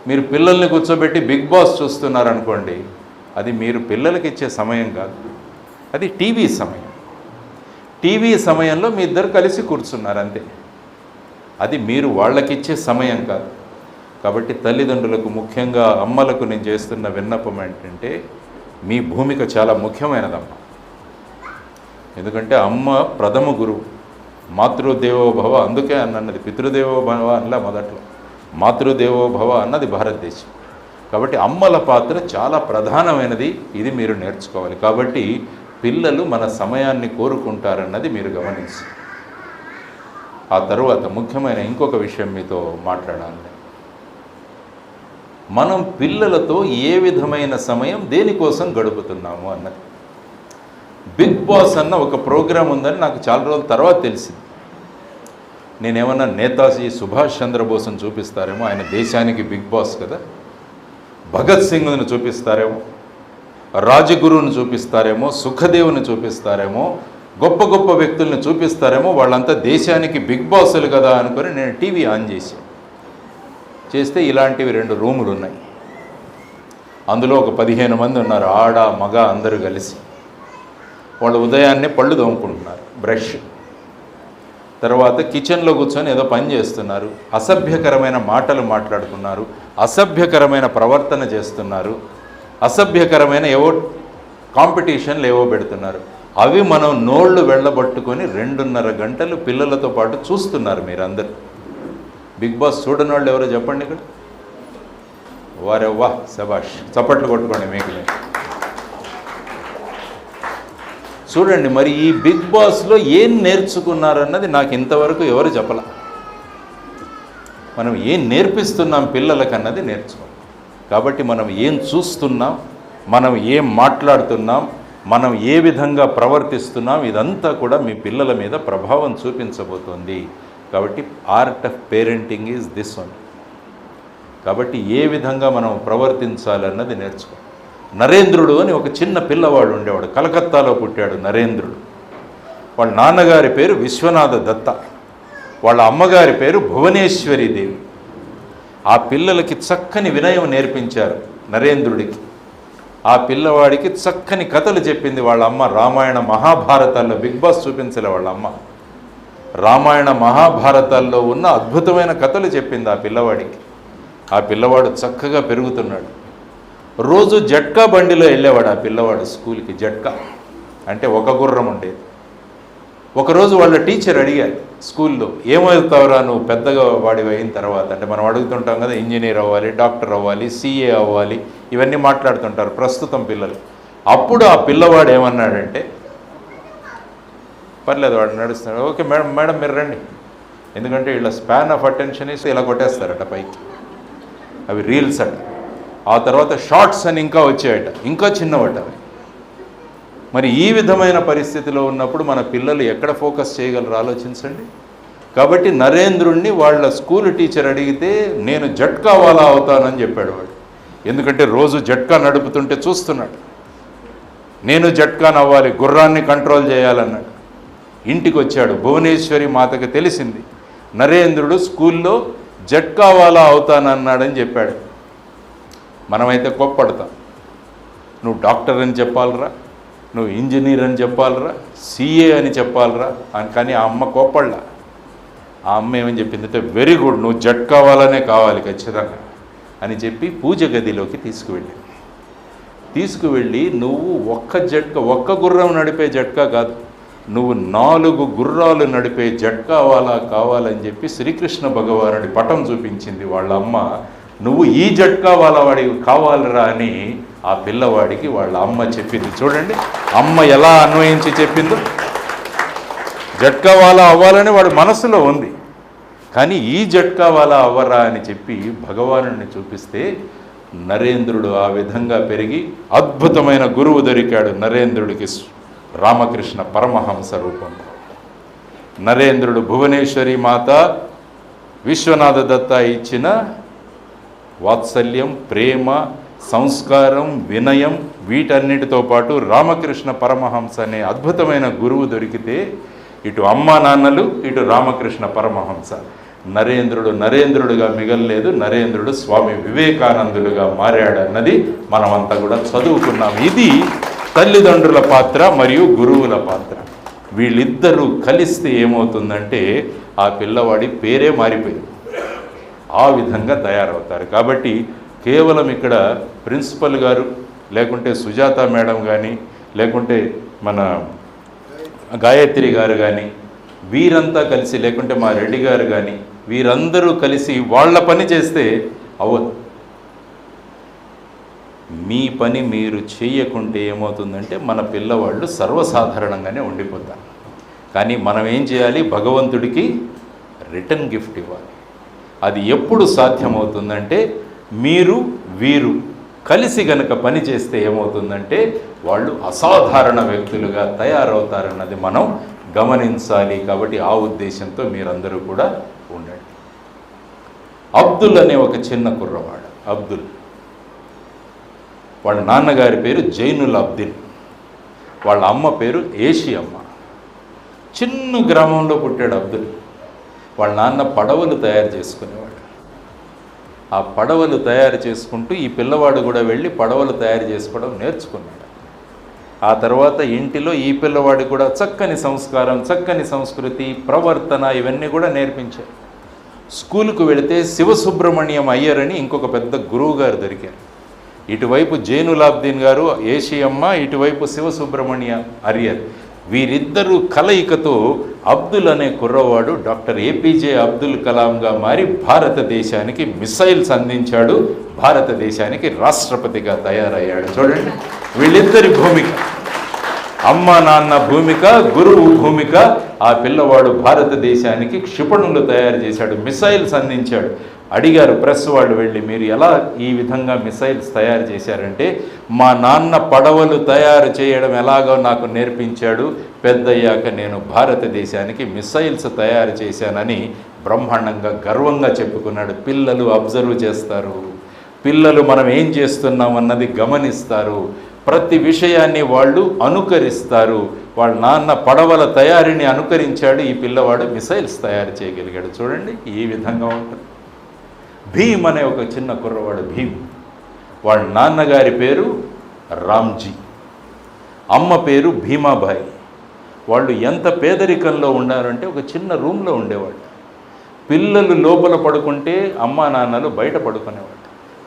మీరు పిల్లల్ని కూర్చోబెట్టి బిగ్ బాస్ చూస్తున్నారనుకోండి, అది మీరు పిల్లలకి ఇచ్చే సమయం కాదు, అది టీవీ సమయం. టీవీ సమయంలో మీ ఇద్దరు కలిసి కూర్చున్నారు అంతే. అది మీరు వాళ్ళకిచ్చే సమయం కాదు. కాబట్టి తల్లిదండ్రులకు, ముఖ్యంగా అమ్మలకు నేను చేస్తున్న విన్నపం ఏంటంటే, మీ భూమిక చాలా ముఖ్యమైనదమ్మ. ఎందుకంటే అమ్మ ప్రథమ గురువు. మాతృదేవోభవ, అందుకే అన్నది పితృదేవోభవ అన్నలా మొదట్లో, మాతృదేవోభవ అన్నది భారతదేశం. కాబట్టి అమ్మల పాత్ర చాలా ప్రధానమైనది. ఇది మీరు నేర్చుకోవాలి. కాబట్టి పిల్లలు మన సమయాన్ని కోరుకుంటారన్నది మీరు గమనించి, ఆ తరువాత ముఖ్యమైన ఇంకొక విషయం మీతో మాట్లాడాలి. మనం పిల్లలతో ఏ విధమైన సమయం దేనికోసం గడుపుతున్నాము అన్నది. బిగ్ బాస్ అన్న ఒక ప్రోగ్రాం ఉందని నాకు చాలా రోజుల తర్వాత తెలిసింది. నేనేమన్నా నేతాజీ సుభాష్ చంద్రబోస్ని చూపిస్తారేమో, ఆయన దేశానికి బిగ్ బాస్ కదా, భగత్ సింగ్ని చూపిస్తారేమో, రాజగురువుని చూపిస్తారేమో, సుఖదేవుని చూపిస్తారేమో, గొప్ప గొప్ప వ్యక్తుల్ని చూపిస్తారేమో, వాళ్ళంతా దేశానికి బిగ్ బాసులు కదా అనుకొని నేను టీవీ ఆన్ చేస్తే ఇలాంటివి 2 రూములు ఉన్నాయి. అందులో ఒక 15 మంది ఉన్నారు, ఆడ మగ అందరూ కలిసి. వాళ్ళు ఉదయాన్నే పళ్ళు తోముకుంటున్నారు, బ్రష్. తర్వాత కిచెన్లో కూర్చొని ఏదో పని చేస్తున్నారు, అసభ్యకరమైన మాటలు మాట్లాడుతున్నారు, అసభ్యకరమైన ప్రవర్తన చేస్తున్నారు, అసభ్యకరమైన ఏవో కాంపిటీషన్లు ఏవో పెడుతున్నారు. అవి మనం నోళ్ళు వెళ్ళబట్టుకొని 2.5 గంటలు పిల్లలతో పాటు చూస్తున్నారు మీరందరూ. బిగ్ బాస్ చూడని వాళ్ళు ఎవరో చెప్పండి ఇక్కడ. వారెవ్వా, శబాష్, చప్పట్లు కొట్టుకోండి మీకు. చూడండి, మరి ఈ బిగ్ బాస్లో ఏం నేర్చుకున్నారన్నది నాకు ఇంతవరకు ఎవరు చెప్పల. మనం ఏం నేర్పిస్తున్నాం పిల్లలకన్నది నేర్చుకోం. కాబట్టి మనం ఏం చూస్తున్నాం, మనం ఏం మాట్లాడుతున్నాం, మనం ఏ విధంగా ప్రవర్తిస్తున్నాం, ఇదంతా కూడా మీ పిల్లల మీద ప్రభావం చూపించబోతోంది. కాబట్టి art of parenting is this one. కాబట్టి ఏ విధంగా మనం ప్రవర్తించాలన్నది నేర్చుకో. నరేంద్రుడు అని ఒక చిన్న పిల్లవాడు ఉండేవాడు, కలకత్తాలో పుట్టాడు నరేంద్రుడు. వాళ్ళ నాన్నగారి పేరు విశ్వనాథ దత్త, వాళ్ళ అమ్మగారి పేరు భువనేశ్వరి దేవి. ఆ పిల్లలకి చక్కని వినయం నేర్పించారు నరేంద్రుడికి. ఆ పిల్లవాడికి చక్కని కథలు చెప్పింది వాళ్ళ అమ్మ. రామాయణ మహాభారతాల్లో, బిగ్ బాస్ చూపించలే వాళ్ళ అమ్మ, రామాయణ మహాభారతాల్లో ఉన్న అద్భుతమైన కథలు చెప్పింది ఆ పిల్లవాడికి. ఆ పిల్లవాడు చక్కగా పెరుగుతున్నాడు. రోజు జట్కా బండిలో వెళ్ళేవాడు ఆ పిల్లవాడు స్కూల్కి. జట్కా అంటే ఒక గుర్రం ఉండేది. ఒకరోజు వాళ్ళ టీచర్ అడిగారు స్కూల్లో, ఏమవుతావురా నువ్వు పెద్దగా వాడివి అయిన తర్వాత అంటే. మనం అడుగుతుంటాం కదా, ఇంజనీర్ అవ్వాలి, డాక్టర్ అవ్వాలి, సీఏ అవ్వాలి, ఇవన్నీ మాట్లాడుతుంటారు ప్రస్తుతం పిల్లలు. అప్పుడు ఆ పిల్లవాడు ఏమన్నాడంటే, పర్లేదు వాడు నడుస్తున్నాడు, ఓకే మేడం మేడం మీరు రండి, ఎందుకంటే వీళ్ళ స్పాన్ ఆఫ్ అటెన్షన్ ఇస్తే ఇలా కొట్టేస్తారట పైకి, అవి రీల్స్ అట. ఆ తర్వాత షార్ట్స్ అని ఇంకా వచ్చాయట, ఇంకా చిన్నవట అవి. మరి ఈ విధమైన పరిస్థితిలో ఉన్నప్పుడు మన పిల్లలు ఎక్కడ ఫోకస్ చేయగలరు ఆలోచించండి. కాబట్టి నరేంద్రుణ్ణి వాళ్ళ స్కూల్ టీచర్ అడిగితే నేను జట్కా వాలా అవుతానని చెప్పాడు వాడు. ఎందుకంటే రోజు జట్కా నడుపుతుంటే చూస్తున్నాడు, నేను జట్కాన్ అవ్వాలి, గుర్రాన్ని కంట్రోల్ చేయాలన్నాడు. ఇంటికి వచ్చాడు, భువనేశ్వరి మాతకి తెలిసింది నరేంద్రుడు స్కూల్లో జట్కా వాలా అవుతానన్నాడని చెప్పాడు. మనమైతే కోప్పడతాం, నువ్వు డాక్టర్ అని చెప్పాలరా, నువ్వు ఇంజనీర్ అని చెప్పాలరా, సీఏ అని చెప్పాలరా అని. కానీ ఆ అమ్మ కోప్పడలా. ఆ అమ్మ ఏమని చెప్పిందంటే, వెరీ గుడ్, నువ్వు జట్కా వాలానే కావాలి ఖచ్చితంగా అని చెప్పి పూజ గదిలోకి తీసుకువెళ్ళి నువ్వు ఒక్క గుర్రం నడిపే జట్కా కాదు, నువ్వు 4 గుర్రాలు నడిపే జట్కా వాలా కావాలని చెప్పి శ్రీకృష్ణ భగవానుడి పటం చూపించింది వాళ్ళ అమ్మ. నువ్వు ఈ జట్కా వాలా వాడికి కావాలరా అని ఆ పిల్లవాడికి వాళ్ళ అమ్మ చెప్పింది. చూడండి అమ్మ ఎలా అన్వయించి చెప్పిందో. జట్కా వాలా అవ్వాలని వాడి మనసులో ఉంది, కానీ ఈ జట్కా వాలా అవ్వరా అని చెప్పి భగవానుడిని చూపిస్తే నరేంద్రుడు ఆ విధంగా పెరిగి అద్భుతమైన గురువు దొరికాడు నరేంద్రుడికి, రామకృష్ణ పరమహంస రూపంలో. నరేంద్రుడు భువనేశ్వరి మాత, విశ్వనాథ దత్త ఇచ్చిన వాత్సల్యం, ప్రేమ, సంస్కారం, వినయం, వీటన్నిటితో పాటు రామకృష్ణ పరమహంస అనే అద్భుతమైన గురువు దొరికితే ఇటు అమ్మా నాన్నలు, ఇటు రామకృష్ణ పరమహంస. నరేంద్రుడుగా మిగలలేదు, నరేంద్రుడు స్వామి వివేకానందులుగా మారాడన్నది మనమంతా కూడా చదువుకున్నాం. ఇది తల్లిదండ్రుల పాత్ర మరియు గురువుల పాత్ర. వీళ్ళిద్దరూ కలిస్తే ఏమవుతుందంటే ఆ పిల్లవాడి పేరే మారిపోయింది, ఆ విధంగా తయారవుతారు. కాబట్టి కేవలం ఇక్కడ ప్రిన్సిపల్ గారు, లేకుంటే సుజాత మేడం కానీ, లేకుంటే మన గాయత్రి గారు కానీ, వీరంతా కలిసి, లేకుంటే మా రెడ్డి గారు కానీ, వీరందరూ కలిసి వాళ్ళ పని చేస్తే అవ్వదు. మీ పని మీరు చేయకుంటే ఏమవుతుందంటే మన పిల్లవాళ్ళు సర్వసాధారణంగానే ఉండిపోతారు. కానీ మనం ఏం చేయాలి, భగవంతుడికి రిటర్న్ గిఫ్ట్ ఇవ్వాలి. అది ఎప్పుడు సాధ్యమవుతుందంటే వీరు కలిసి గనక పని చేస్తే ఏమవుతుందంటే వాళ్ళు అసాధారణ వ్యక్తులుగా తయారవుతారన్నది మనం గమనించాలి. కాబట్టి ఆ ఉద్దేశంతో మీరందరూ కూడా ఉండండి. అబ్దుల్ అనే ఒక చిన్న కుర్రవాడు, అబ్దుల్. వాళ్ళ నాన్నగారి పేరు జైనుల్ అబ్దిన్, వాళ్ళ అమ్మ పేరు ఏషి అమ్మ. చిన్న గ్రామంలో పుట్టాడు అబ్దుల్. వాళ్ళ నాన్న పడవలు తయారు చేసుకునేవాడు. ఆ పడవలు తయారు చేసుకుంటూ ఈ పిల్లవాడు కూడా వెళ్ళి పడవలు తయారు చేసుకోవడం నేర్చుకున్నాడు. ఆ తర్వాత ఇంటిలో ఈ పిల్లవాడికి కూడా చక్కని సంస్కారం, చక్కని సంస్కృతి, ప్రవర్తన ఇవన్నీ కూడా నేర్పించారు. స్కూలుకు వెళితే శివసుబ్రహ్మణ్యం అయ్యర్ అని ఇంకొక పెద్ద గురువు గారు దొరికారు. ఇటువైపు జైనులాబ్దీన్ గారు ఏషియమ్మ, ఇటువైపు శివసుబ్రహ్మణ్య అయ్యర్. వీరిద్దరూ కలయికతో అబ్దుల్ అనే కుర్రవాడు డాక్టర్ ఏపీజే అబ్దుల్ కలాంగా మారి భారతదేశానికి మిసైల్స్ అందించాడు, భారతదేశానికి రాష్ట్రపతిగా తయారయ్యాడు. చూడండి వీళ్ళిద్దరి భూమిక, అమ్మ నాన్న భూమిక, గురువు భూమిక. ఆ పిల్లవాడు భారతదేశానికి క్షిపణులు తయారు చేశాడు, మిసైల్స్ అందించాడు. అడిగారు ప్రెస్ వాళ్ళు వెళ్ళి, మీరు ఎలా ఈ విధంగా మిసైల్స్ తయారు చేశారంటే, మా నాన్న పడవలు తయారు చేయడం ఎలాగో నాకు నేర్పించాడు, పెద్దయ్యాక నేను భారతదేశానికి మిసైల్స్ తయారు చేశానని బ్రహ్మాండంగా గర్వంగా చెప్పుకున్నాడు. పిల్లలు అబ్జర్వ్ చేస్తారు, పిల్లలు మనం ఏం చేస్తున్నాం అన్నది గమనిస్తారు, ప్రతి విషయాన్ని వాళ్ళు అనుకరిస్తారు. వాళ్ళ నాన్న పడవల తయారీని అనుకరించాడు, ఈ పిల్లవాడు మిసైల్స్ తయారు చేయగలిగాడు. చూడండి ఈ విధంగా ఉంటుంది. భీమ్ అనే ఒక చిన్న కుర్రవాడు భీమ్, వాళ్ళ నాన్నగారి పేరు రామ్జీ, అమ్మ పేరు భీమాబాయి. వాళ్ళు ఎంత పేదరికంలో ఉండారంటే ఒక చిన్న రూమ్లో ఉండేవాళ్ళు. పిల్లలు లోపల పడుకుంటే అమ్మా నాన్నలు బయట పడుకునేవాళ్ళు.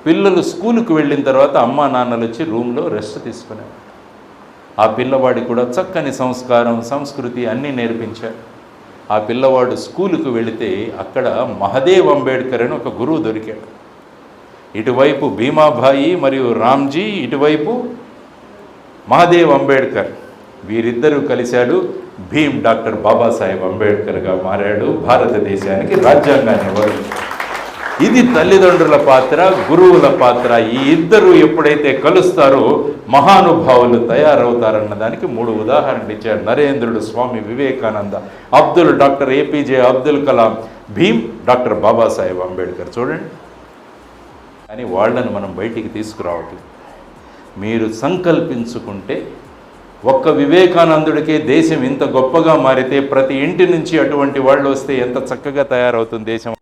పిల్లలు స్కూలుకు వెళ్ళిన తర్వాత అమ్మా నాన్నలు వచ్చి రూమ్లో రెస్ట్ తీసుకునేవాళ్ళు. ఆ పిల్లవాడికి కూడా చక్కని సంస్కారం, సంస్కృతి అన్నీ నేర్పించారు. ఆ పిల్లవాడు స్కూలుకు వెళితే అక్కడ మహదేవ్ అంబేద్కర్ అని ఒక గురువు దొరికాడు. ఇటువైపు భీమాబాయి మరియు రామ్జీ, ఇటువైపు మహదేవ్ అంబేద్కర్, వీరిద్దరూ కలిశాడు. భీమ్ డాక్టర్ బాబాసాహెబ్ అంబేద్కర్గా మారాడు, భారతదేశానికి రాజ్యాంగాన్ని ఇవ్వరు. ఇది తల్లిదండ్రుల పాత్ర, గురువుల పాత్ర. ఈ ఇద్దరు ఎప్పుడైతే కలుస్తారో మహానుభావులు తయారవుతారన్న దానికి 3 ఉదాహరణలు ఇచ్చారు. నరేంద్రుడు, Swami Vivekananda, Abdul doctor APJ Abdul Kalam, Bhim doctor Babasaheb Ambedkar. చూడండి, కానీ వాళ్ళని మనం బయటికి తీసుకురావట్లేదు. మీరు సంకల్పించుకుంటే, ఒక్క వివేకానందుడికే దేశం ఇంత గొప్పగా మారితే ప్రతి ఇంటి నుంచి అటువంటి వాళ్ళు వస్తే ఎంత చక్కగా తయారవుతుంది దేశం.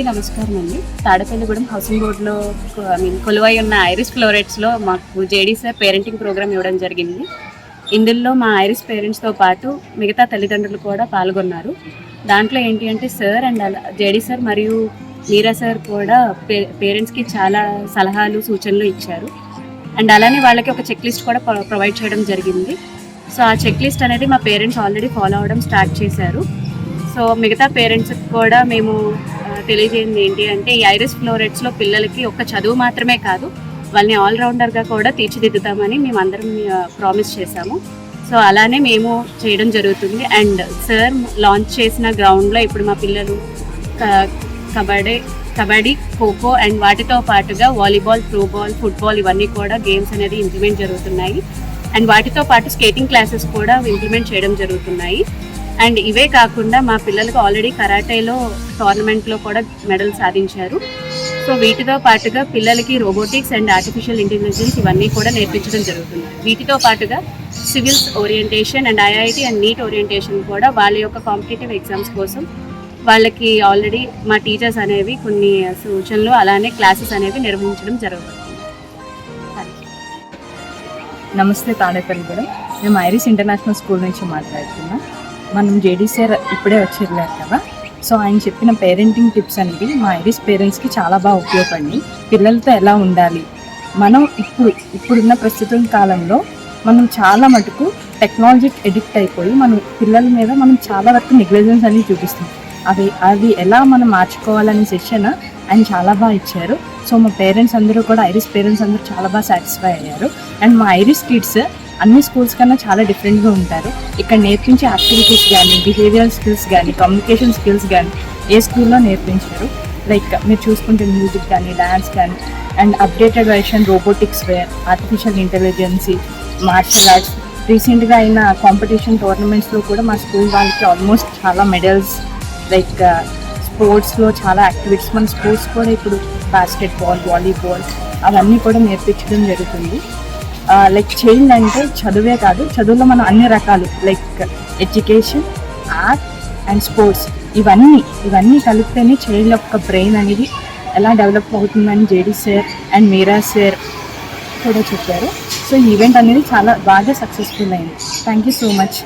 అందరికీ నమస్కారం అండి. తాడేపల్లిగూడెం హౌసింగ్ బోర్డులో కొలువై ఉన్న ఐరిస్ ఫ్లోరెట్స్లో మాకు జేడీ సార్ పేరెంటింగ్ ప్రోగ్రామ్ ఇవ్వడం జరిగింది. ఇందులో మా ఐరిస్ పేరెంట్స్తో పాటు మిగతా తల్లిదండ్రులు కూడా పాల్గొన్నారు. దాంట్లో ఏంటి అంటే సార్ అండ్ జేడీ సార్ మరియు మీరా సార్ కూడా పేరెంట్స్కి చాలా సలహాలు సూచనలు ఇచ్చారు. అండ్ అలానే వాళ్ళకి ఒక చెక్ లిస్ట్ కూడా ప్రొవైడ్ చేయడం జరిగింది. సో ఆ చెక్ లిస్ట్ అనేది మా పేరెంట్స్ ఆల్రెడీ ఫాలో అవ్వడం స్టార్ట్ చేశారు. సో మిగతా పేరెంట్స్కి కూడా మేము తెలియజేయండి ఏంటి అంటే ఈ ఐరిస్ ఫ్లోరెట్స్లో పిల్లలకి ఒక చదువు మాత్రమే కాదు, వాళ్ళని ఆల్రౌండర్గా కూడా తీర్చిదిద్దుతామని మేము అందరం ప్రామిస్ చేశాము. సో అలానే మేము చేయడం జరుగుతుంది. అండ్ సార్ లాంచ్ చేసిన గ్రౌండ్లో ఇప్పుడు మా పిల్లలు కబడ్డీ ఖోఖో అండ్ వాటితో పాటుగా వాలీబాల్, త్రోబాల్, ఫుట్బాల్ ఇవన్నీ కూడా గేమ్స్ అనేది ఇంప్లిమెంట్ జరుగుతున్నాయి. అండ్ వాటితో పాటు స్కేటింగ్ క్లాసెస్ కూడా ఇంప్లిమెంట్ చేయడం జరుగుతున్నాయి. అండ్ ఇవే కాకుండా మా పిల్లలకు ఆల్రెడీ కరాటేలో టోర్నమెంట్లో కూడా మెడల్ సాధించారు. సో వీటితో పాటుగా పిల్లలకి రోబోటిక్స్ అండ్ ఆర్టిఫిషియల్ ఇంటెలిజెన్స్ ఇవన్నీ కూడా నేర్పించడం జరుగుతుంది. వీటితో పాటుగా civils orientation and IIT and neat orientation కూడా వాళ్ళ యొక్క కాంపిటేటివ్ ఎగ్జామ్స్ కోసం వాళ్ళకి ఆల్రెడీ మా టీచర్స్ అనేవి కొన్ని సూచనలు అలానే క్లాసెస్ అనేవి నిర్వహించడం జరుగుతుంది. నమస్తే తాడేపల్లిగూడెం. మేము ఐరిస్ ఇంటర్నేషనల్ స్కూల్ నుంచి మాట్లాడుతున్నాం. మనం జేడీ సార్ ఇప్పుడే వచ్చేళ్ళారు కదా, సో ఆయన చెప్పిన పేరెంటింగ్ టిప్స్ అనేవి మా ఐరిస్ పేరెంట్స్కి చాలా బాగా ఉపయోగపడి పిల్లలతో ఎలా ఉండాలి, మనం ఇప్పుడున్న ప్రస్తుతం కాలంలో మనం చాలా మటుకు టెక్నాలజీకి ఎడిక్ట్ అయిపోయి మనం పిల్లల మీద మనం చాలా వరకు నెగ్లిజెన్స్ అనేది చూపిస్తాం. అవి ఎలా మనం మార్చుకోవాలనే సెషన్ ఆయన చాలా బాగా ఇచ్చారు. సో మా పేరెంట్స్ అందరూ కూడా ఐరిస్ పేరెంట్స్ అందరూ చాలా బాగా సాటిస్ఫై అయ్యారు. అండ్ మా ఐరిస్ కిడ్స్ అన్ని స్కూల్స్ కన్నా చాలా డిఫరెంట్గా ఉంటారు. ఇక్కడ నేర్పించే యాక్టివిటీస్ కానీ, బిహేవియరల్ స్కిల్స్ కానీ, కమ్యూనికేషన్ స్కిల్స్ కానీ ఏ స్కూల్లో నేర్పించారు. లైక్ మీరు చూసుకుంటే మ్యూజిక్ కానీ, డ్యాన్స్ కానీ, and updated version robotics where, artificial intelligence, martial arts. రీసెంట్గా అయిన కాంపిటీషన్ టోర్నమెంట్స్లో కూడా మా స్కూల్ వాళ్ళకి ఆల్మోస్ట్ చాలా మెడల్స్, లైక్ స్పోర్ట్స్లో చాలా యాక్టివిటీస్, మన స్పోర్ట్స్ కూడా ఇప్పుడు బాస్కెట్బాల్, వాలీబాల్ అవన్నీ కూడా నేర్పించడం జరుగుతుంది. లైక్ చైల్డ్ అంటే చదువే కాదు, చదువులో మనం అన్ని రకాలు like education, art and sports ఇవన్నీ కలిపితేనే చైల్డ్ యొక్క బ్రెయిన్ అనేది ఎలా డెవలప్ అవుతుందని JD sir and Meera sir కూడా చెప్పారు. సో ఈ ఈవెంట్ అనేది చాలా బాగా సక్సెస్ఫుల్ అయింది. Thank you so much.